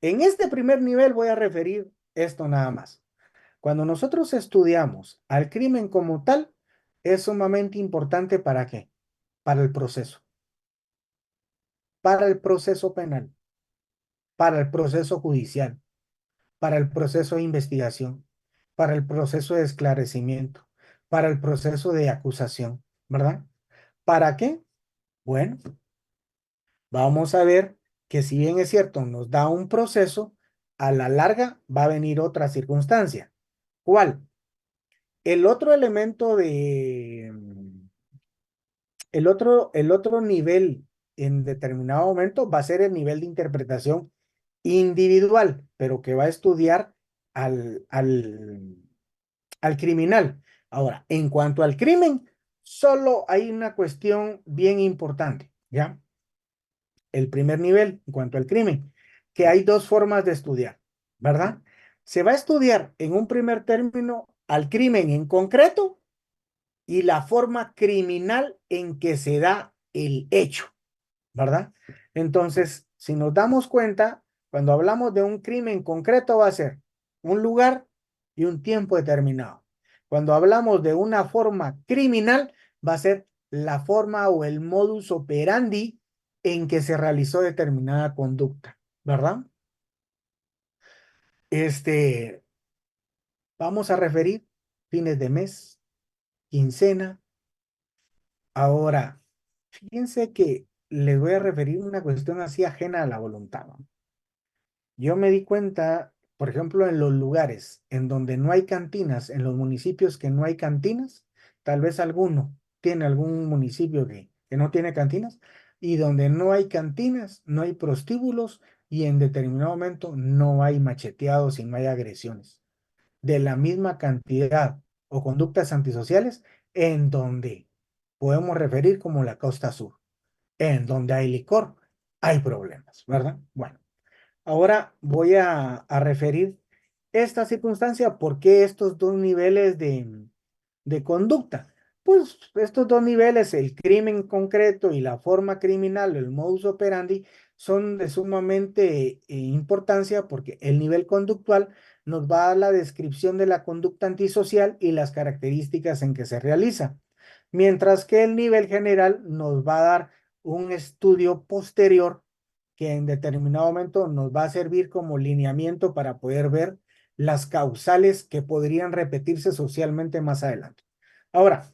en este primer nivel voy a referir esto nada más. Cuando nosotros estudiamos al crimen como tal, es sumamente importante ¿para qué? Para el proceso penal, para el proceso judicial, para el proceso de investigación, para el proceso de esclarecimiento, para el proceso de acusación, ¿verdad? ¿Para qué? Bueno, vamos a ver que si bien es cierto, nos da un proceso, a la larga va a venir otra circunstancia. ¿Cuál? El otro elemento de, el otro nivel en determinado momento va a ser el nivel de interpretación individual, pero que va a estudiar al criminal. Ahora, en cuanto al crimen, solo hay una cuestión bien importante, ¿ya? El primer nivel, en cuanto al crimen, que hay dos formas de estudiar, ¿verdad? Se va a estudiar en un primer término al crimen en concreto y la forma criminal en que se da el hecho, ¿verdad? Entonces, si nos damos cuenta, cuando hablamos de un crimen concreto va a ser un lugar y un tiempo determinado. Cuando hablamos de una forma criminal, va a ser la forma o el modus operandi en que se realizó determinada conducta, ¿verdad? Vamos a referir fines de mes, quincena. Ahora, fíjense que les voy a referir una cuestión así ajena a la voluntad, ¿no? Yo me di cuenta, por ejemplo, en los lugares en donde no hay cantinas, en los municipios que no hay cantinas, tal vez alguno tiene algún municipio que no tiene cantinas, y donde no hay cantinas, no hay prostíbulos y en determinado momento no hay macheteados y no hay agresiones de la misma cantidad o conductas antisociales en donde podemos referir como la costa sur, en donde hay licor, hay problemas, ¿verdad? Bueno. Ahora voy a referir esta circunstancia, ¿por qué estos dos niveles de conducta? Pues estos dos niveles, el crimen concreto y la forma criminal, el modus operandi, son de sumamente importancia porque el nivel conductual nos va a dar la descripción de la conducta antisocial y las características en que se realiza, mientras que el nivel general nos va a dar un estudio posterior que en determinado momento nos va a servir como lineamiento para poder ver las causales que podrían repetirse socialmente más adelante. Ahora,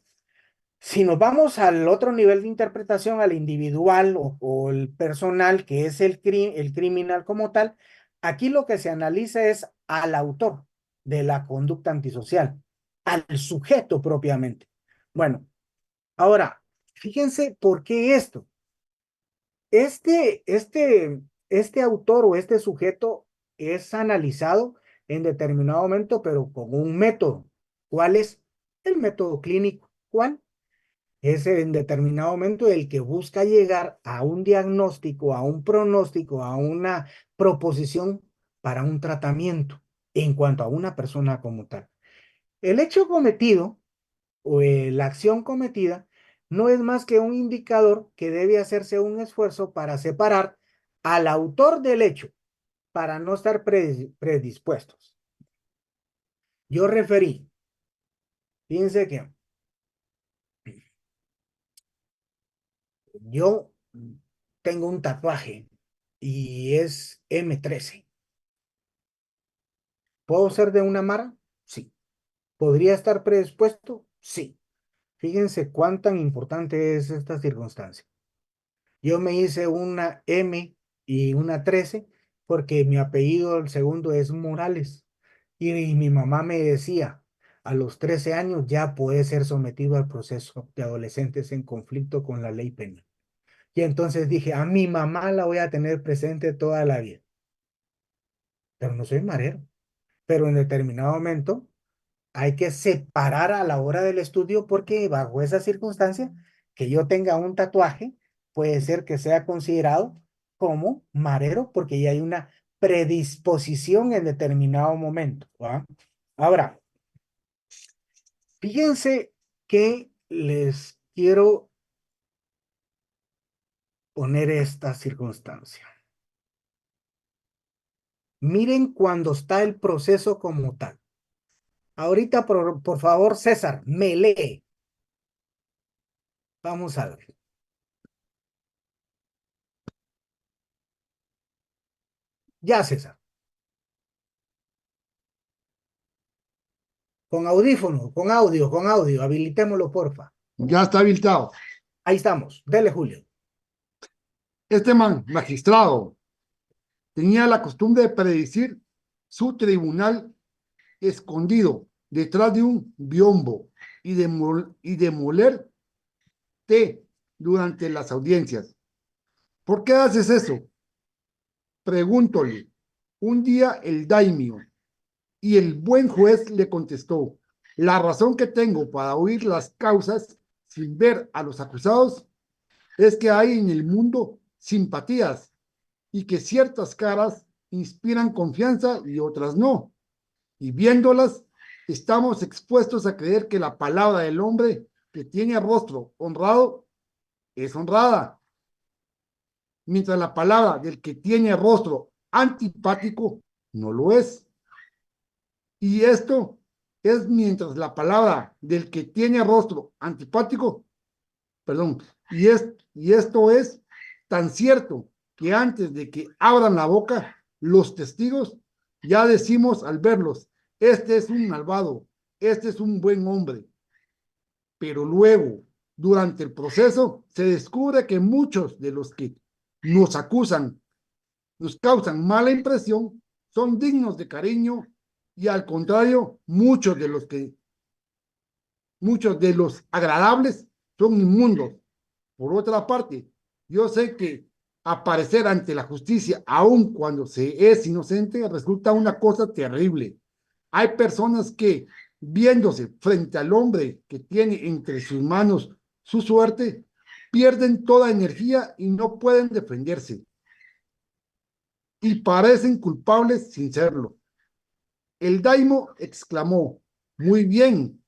si nos vamos al otro nivel de interpretación, al individual o el personal, que es el criminal como tal, aquí lo que se analiza es al autor de la conducta antisocial, al sujeto propiamente. Bueno, ahora, fíjense por qué esto. Este, este, este autor o este sujeto es analizado en determinado momento, pero con un método. ¿Cuál es? El método clínico. ¿Cuál? Es en determinado momento el que busca llegar a un diagnóstico, a un pronóstico, a una proposición para un tratamiento en cuanto a una persona como tal. El hecho cometido o la acción cometida no es más que un indicador que debe hacerse un esfuerzo para separar al autor del hecho, para no estar predispuestos. Yo referí, fíjense que yo tengo un tatuaje y es M13. ¿Puedo ser de una mara? Sí. ¿Podría estar predispuesto? Sí. Fíjense cuán tan importante es esta circunstancia. Yo me hice una M y una 13 porque mi apellido, el segundo, es Morales. Y mi mamá me decía, a los 13 años ya puede ser sometido al proceso de adolescentes en conflicto con la ley penal. Y entonces dije, a mi mamá la voy a tener presente toda la vida. Pero no soy marero. Pero en determinado momento hay que separar a la hora del estudio porque bajo esa circunstancia, que yo tenga un tatuaje, puede ser que sea considerado como marero porque ya hay una predisposición en determinado momento, ¿va? Ahora, fíjense que les quiero poner esta circunstancia. Miren cuando está el proceso como tal. Ahorita, por favor, César, me lee. Vamos a ver. Ya, César. Con audífono, con audio. Habilitémoslo, porfa. Ya está habilitado. Ahí estamos. Dele, Julio. Este magistrado tenía la costumbre de predecir su tribunal escondido detrás de un biombo y demoler té durante las audiencias. ¿Por qué haces eso? Pregúntole. Un día el daimio y el buen juez le contestó, la razón que tengo para oír las causas sin ver a los acusados es que hay en el mundo simpatías y que ciertas caras inspiran confianza y otras no. Y viéndolas, estamos expuestos a creer que la palabra del hombre que tiene rostro honrado es honrada, mientras la palabra del que tiene rostro antipático no lo es. Y esto es mientras la palabra del que tiene rostro antipático, perdón, y esto es tan cierto que antes de que abran la boca los testigos, ya decimos al verlos, este es un malvado, este es un buen hombre. Pero luego, durante el proceso, se descubre que muchos de los que nos acusan, nos causan mala impresión, son dignos de cariño y al contrario, muchos de los agradables son inmundos. Por otra parte, yo sé que aparecer ante la justicia, aun cuando se es inocente, resulta una cosa terrible. Hay personas que, viéndose frente al hombre que tiene entre sus manos su suerte, pierden toda energía y no pueden defenderse. Y parecen culpables sin serlo. El daimo exclamó, muy bien,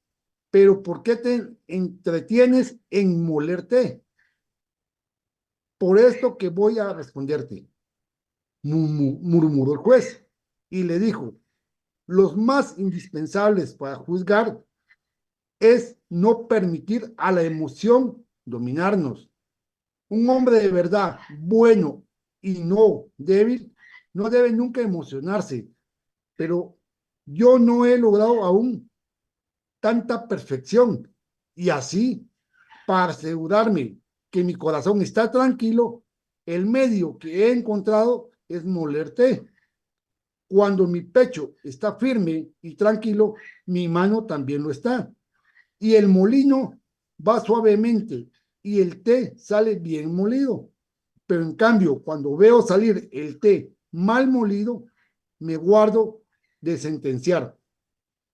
pero ¿por qué te entretienes en molerte? Por esto que voy a responderte, murmuró el juez, y le dijo, los más indispensables para juzgar es no permitir a la emoción dominarnos. Un hombre de verdad, bueno y no débil, no debe nunca emocionarse, pero Yo no he logrado aún tanta perfección. Y así, para asegurarme que mi corazón está tranquilo, el medio que he encontrado es moler té. Cuando mi pecho está firme y tranquilo, mi mano también lo está. Y el molino va suavemente y el té sale bien molido. Pero en cambio, cuando veo salir el té mal molido, me guardo de sentenciar.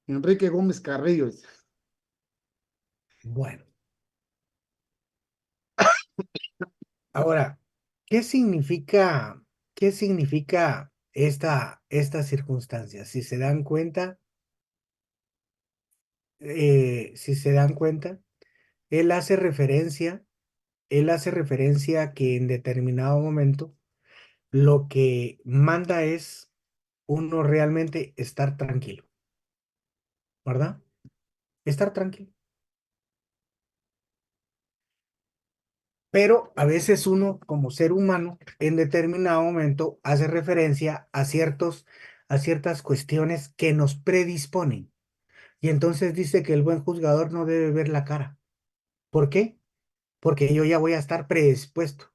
Enrique Gómez Carrillo. Bueno, ahora, qué significa esta circunstancia? Si se dan cuenta, él hace referencia, él hace referencia a que en determinado momento lo que manda es uno realmente estar tranquilo, ¿verdad? Estar tranquilo. Pero a veces uno, como ser humano, en determinado momento hace referencia a ciertas cuestiones que nos predisponen. Y entonces dice que el buen juzgador no debe ver la cara. ¿Por qué? Porque yo ya voy a estar predispuesto.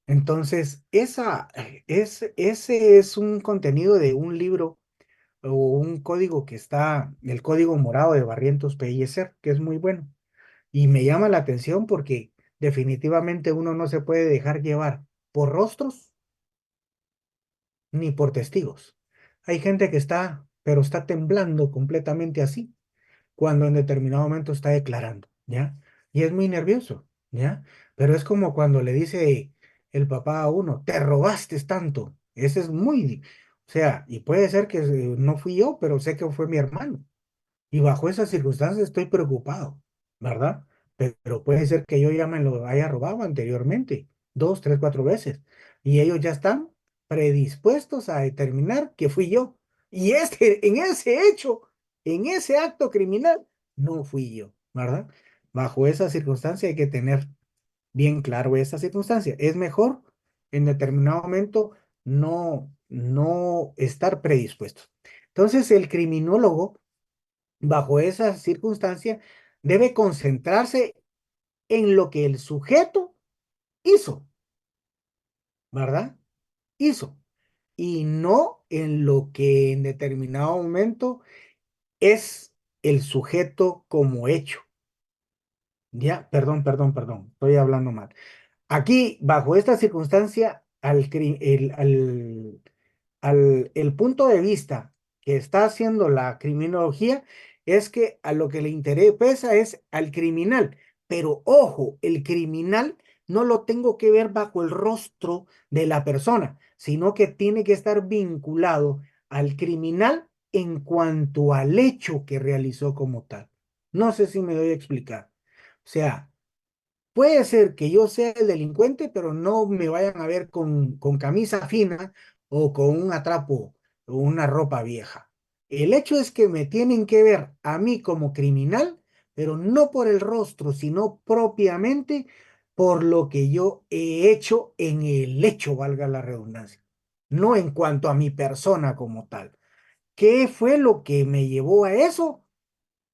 Entonces, ese es un contenido de un libro o un código que está, el código morado de Barrientos Pellicer, que es muy bueno. Y me llama la atención porque definitivamente uno no se puede dejar llevar por rostros ni por testigos. Hay gente que está, pero está temblando completamente así cuando en determinado momento está declarando, ¿ya? Y es muy nervioso, ¿ya? Pero es como cuando le dice el papá a uno, te robaste tanto. Ese es muy, o sea, y puede ser que no fui yo, pero sé que fue mi hermano. Y bajo esas circunstancias estoy preocupado, ¿verdad? Pero puede ser que yo ya me lo haya robado anteriormente, dos, tres, cuatro veces. Y ellos ya están predispuestos a determinar que fui yo. Y en ese hecho, en ese acto criminal, no fui yo, ¿verdad? Bajo esa circunstancia hay que tener bien claro esa circunstancia. Es mejor en determinado momento no estar predispuesto. Entonces, el criminólogo bajo esa circunstancia, debe concentrarse en lo que el sujeto hizo, ¿verdad? Hizo, y no en lo que en determinado momento es el sujeto como hecho. Ya, perdón, estoy hablando mal. Aquí, bajo esta circunstancia, el punto de vista que está haciendo la criminología es que a lo que le interesa es al criminal. Pero ojo, el criminal no lo tengo que ver bajo el rostro de la persona, sino que tiene que estar vinculado al criminal en cuanto al hecho que realizó como tal. No sé si me doy a explicar. O sea, puede ser que yo sea el delincuente, pero no me vayan a ver con camisa fina o con un atrapo o una ropa vieja. El hecho es que me tienen que ver a mí como criminal, pero no por el rostro, sino propiamente por lo que yo he hecho en el hecho, valga la redundancia, no en cuanto a mi persona como tal. ¿Qué fue lo que me llevó a eso?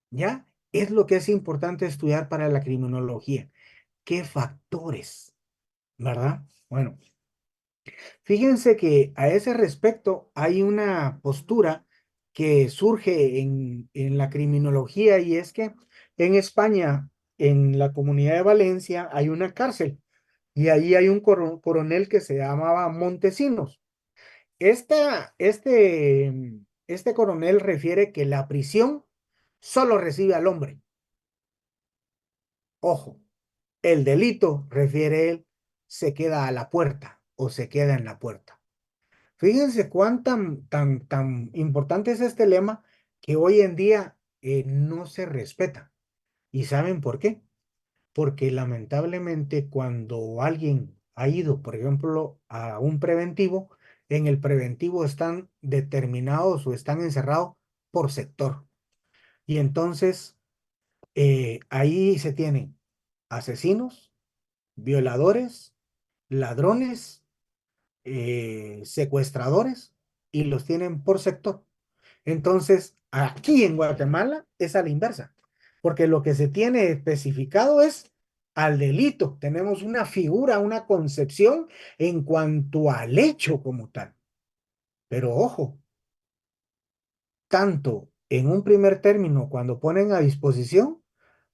¿Ya? Es lo que es importante estudiar para la criminología. ¿Qué factores? ¿Verdad? Bueno, fíjense que a ese respecto hay una postura que surge en la criminología y es que en España, en la Comunidad de Valencia, hay una cárcel y ahí hay un coronel que se llamaba Montesinos. Este coronel refiere que la prisión solo recibe al hombre. Ojo, el delito, refiere él, se queda a la puerta o se queda en la puerta. Fíjense cuán tan importante es este lema que hoy en día no se respeta. ¿Y saben por qué? Porque lamentablemente cuando alguien ha ido, por ejemplo, a un preventivo, en el preventivo están determinados o están encerrados por sector. Y entonces ahí se tienen asesinos, violadores, ladrones, secuestradores y los tienen por sector. Entonces, aquí en Guatemala es a la inversa, porque lo que se tiene especificado es al delito. Tenemos una figura, una concepción en cuanto al hecho como tal. Pero ojo, tanto en un primer término, cuando ponen a disposición,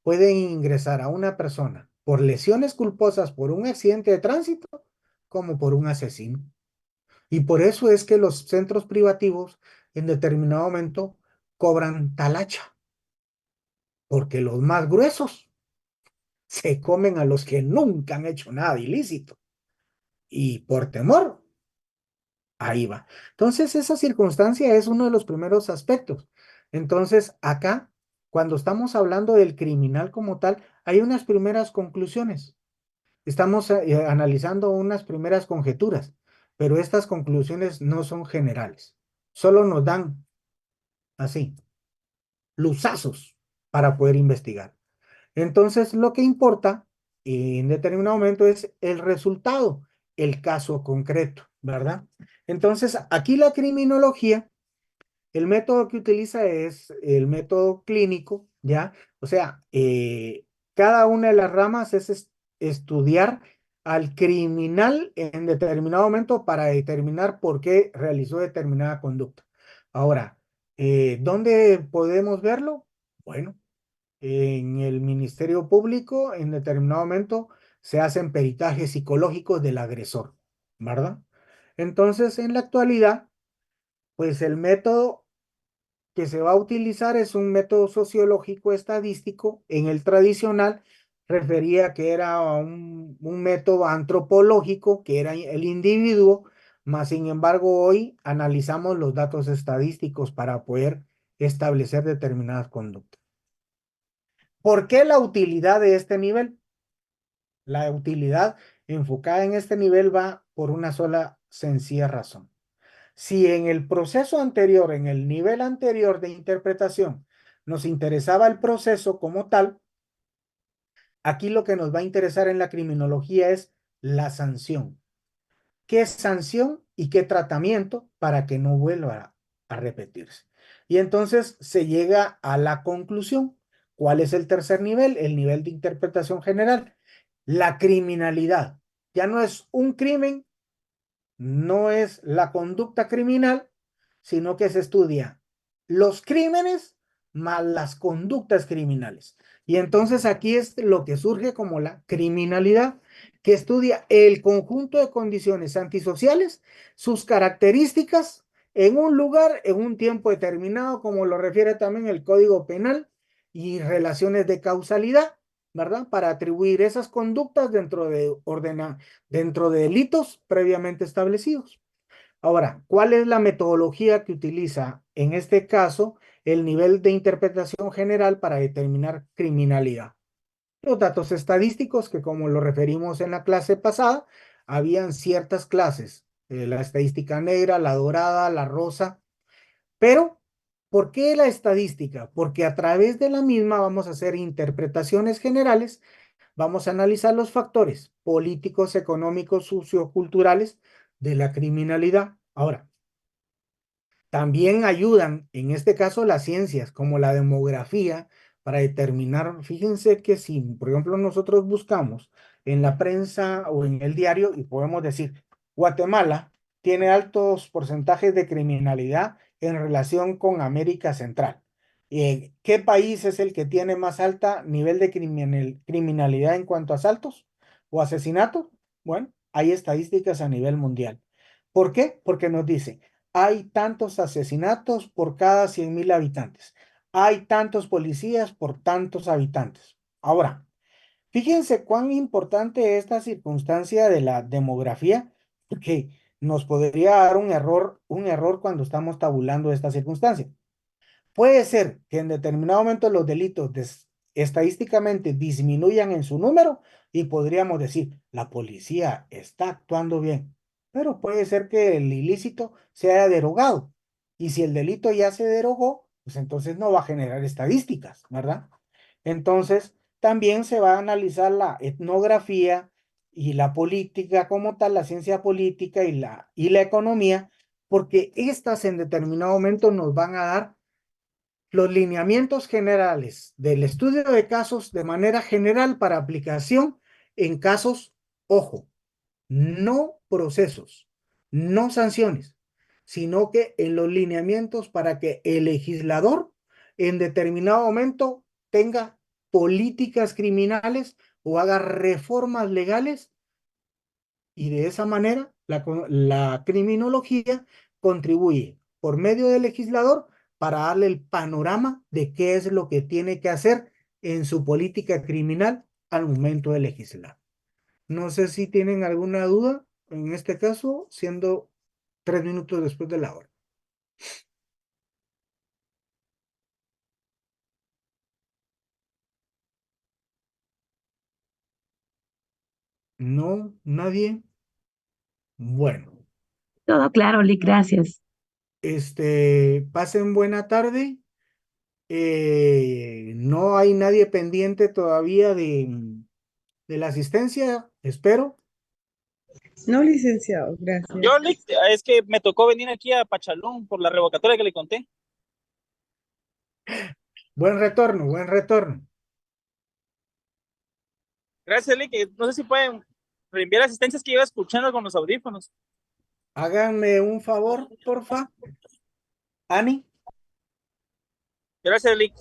pueden ingresar a una persona por lesiones culposas por un accidente de tránsito como por un asesino. Y por eso es que los centros privativos en determinado momento cobran talacha, porque los más gruesos se comen a los que nunca han hecho nada ilícito. Y por temor, ahí va. Entonces, esa circunstancia es uno de los primeros aspectos. Entonces, acá, cuando estamos hablando del criminal como tal, hay unas primeras conclusiones. Estamos analizando unas primeras conjeturas, pero estas conclusiones no son generales. Solo nos dan así, luzazos para poder investigar. Entonces, lo que importa en determinado momento es el resultado, el caso concreto, ¿verdad? Entonces, aquí la criminología, el método que utiliza es el método clínico, ¿ya? O sea, cada una de las ramas es estudiar al criminal en determinado momento para determinar por qué realizó determinada conducta. Ahora, ¿dónde podemos verlo? Bueno, en el Ministerio Público, en determinado momento, se hacen peritajes psicológicos del agresor, ¿verdad? Entonces, en la actualidad, pues el método que se va a utilizar es un método sociológico estadístico. En el tradicional refería que era un método antropológico, que era el individuo, mas sin embargo hoy analizamos los datos estadísticos para poder establecer determinadas conductas. ¿Por qué la utilidad de este nivel? La utilidad enfocada en este nivel va por una sola sencilla razón. Si en el proceso anterior, en el nivel anterior de interpretación, nos interesaba el proceso como tal, aquí lo que nos va a interesar en la criminología es la sanción. ¿Qué sanción y qué tratamiento para que no vuelva a repetirse? Y entonces se llega a la conclusión. ¿Cuál es el tercer nivel? El nivel de interpretación general. La criminalidad. Ya no es un crimen, no es la conducta criminal, sino que se estudia los crímenes más las conductas criminales. Y entonces aquí es lo que surge como la criminalidad, que estudia el conjunto de condiciones antisociales, sus características en un lugar, en un tiempo determinado, como lo refiere también el Código Penal, y relaciones de causalidad, ¿verdad? Para atribuir esas conductas dentro de delitos previamente establecidos. Ahora, ¿cuál es la metodología que utiliza en este caso el nivel de interpretación general para determinar criminalidad? Los datos estadísticos que, como lo referimos en la clase pasada, habían ciertas clases, la estadística negra, la dorada, la rosa, pero ¿por qué la estadística? Porque a través de la misma vamos a hacer interpretaciones generales. Vamos a analizar los factores políticos, económicos, socioculturales de la criminalidad. Ahora, también ayudan, en este caso, las ciencias como la demografía para determinar, fíjense que si, por ejemplo, nosotros buscamos en la prensa o en el diario y podemos decir, Guatemala tiene altos porcentajes de criminalidad en relación con América Central. ¿Qué país es el que tiene más alta nivel de criminalidad en cuanto a asaltos o asesinatos? Bueno, hay estadísticas a nivel mundial. ¿Por qué? Porque nos dice, hay tantos asesinatos por cada 100,000 habitantes. Hay tantos policías por tantos habitantes. Ahora, fíjense cuán importante es esta circunstancia de la demografía, porque nos podría dar un error cuando estamos tabulando esta circunstancia. Puede ser que en determinado momento los delitos estadísticamente disminuyan en su número y podríamos decir, la policía está actuando bien, pero puede ser que el ilícito se haya derogado. Y si el delito ya se derogó, pues entonces no va a generar estadísticas, ¿verdad? Entonces, también se va a analizar la etnografía y la política como tal, la ciencia política y la economía, porque estas en determinado momento nos van a dar los lineamientos generales del estudio de casos de manera general para aplicación en casos, ojo, no procesos, no sanciones, sino que en los lineamientos para que el legislador en determinado momento tenga políticas criminales o haga reformas legales y de esa manera la criminología contribuye por medio del legislador para darle el panorama de qué es lo que tiene que hacer en su política criminal al momento de legislar. No sé si tienen alguna duda en este caso, siendo 3 minutos después de la hora. No, nadie. Bueno, Todo claro, Lick, gracias. pasen buena tarde. No hay nadie pendiente todavía de la asistencia, espero. No, licenciado, gracias. Yo, Lick, es que me tocó venir aquí a Pachalón por la revocatoria que le conté. Buen retorno, buen retorno. Gracias, Lick. No sé si pueden reenviar asistencias que iba escuchando con los audífonos. Háganme un favor, porfa. Ani. Gracias, Lick.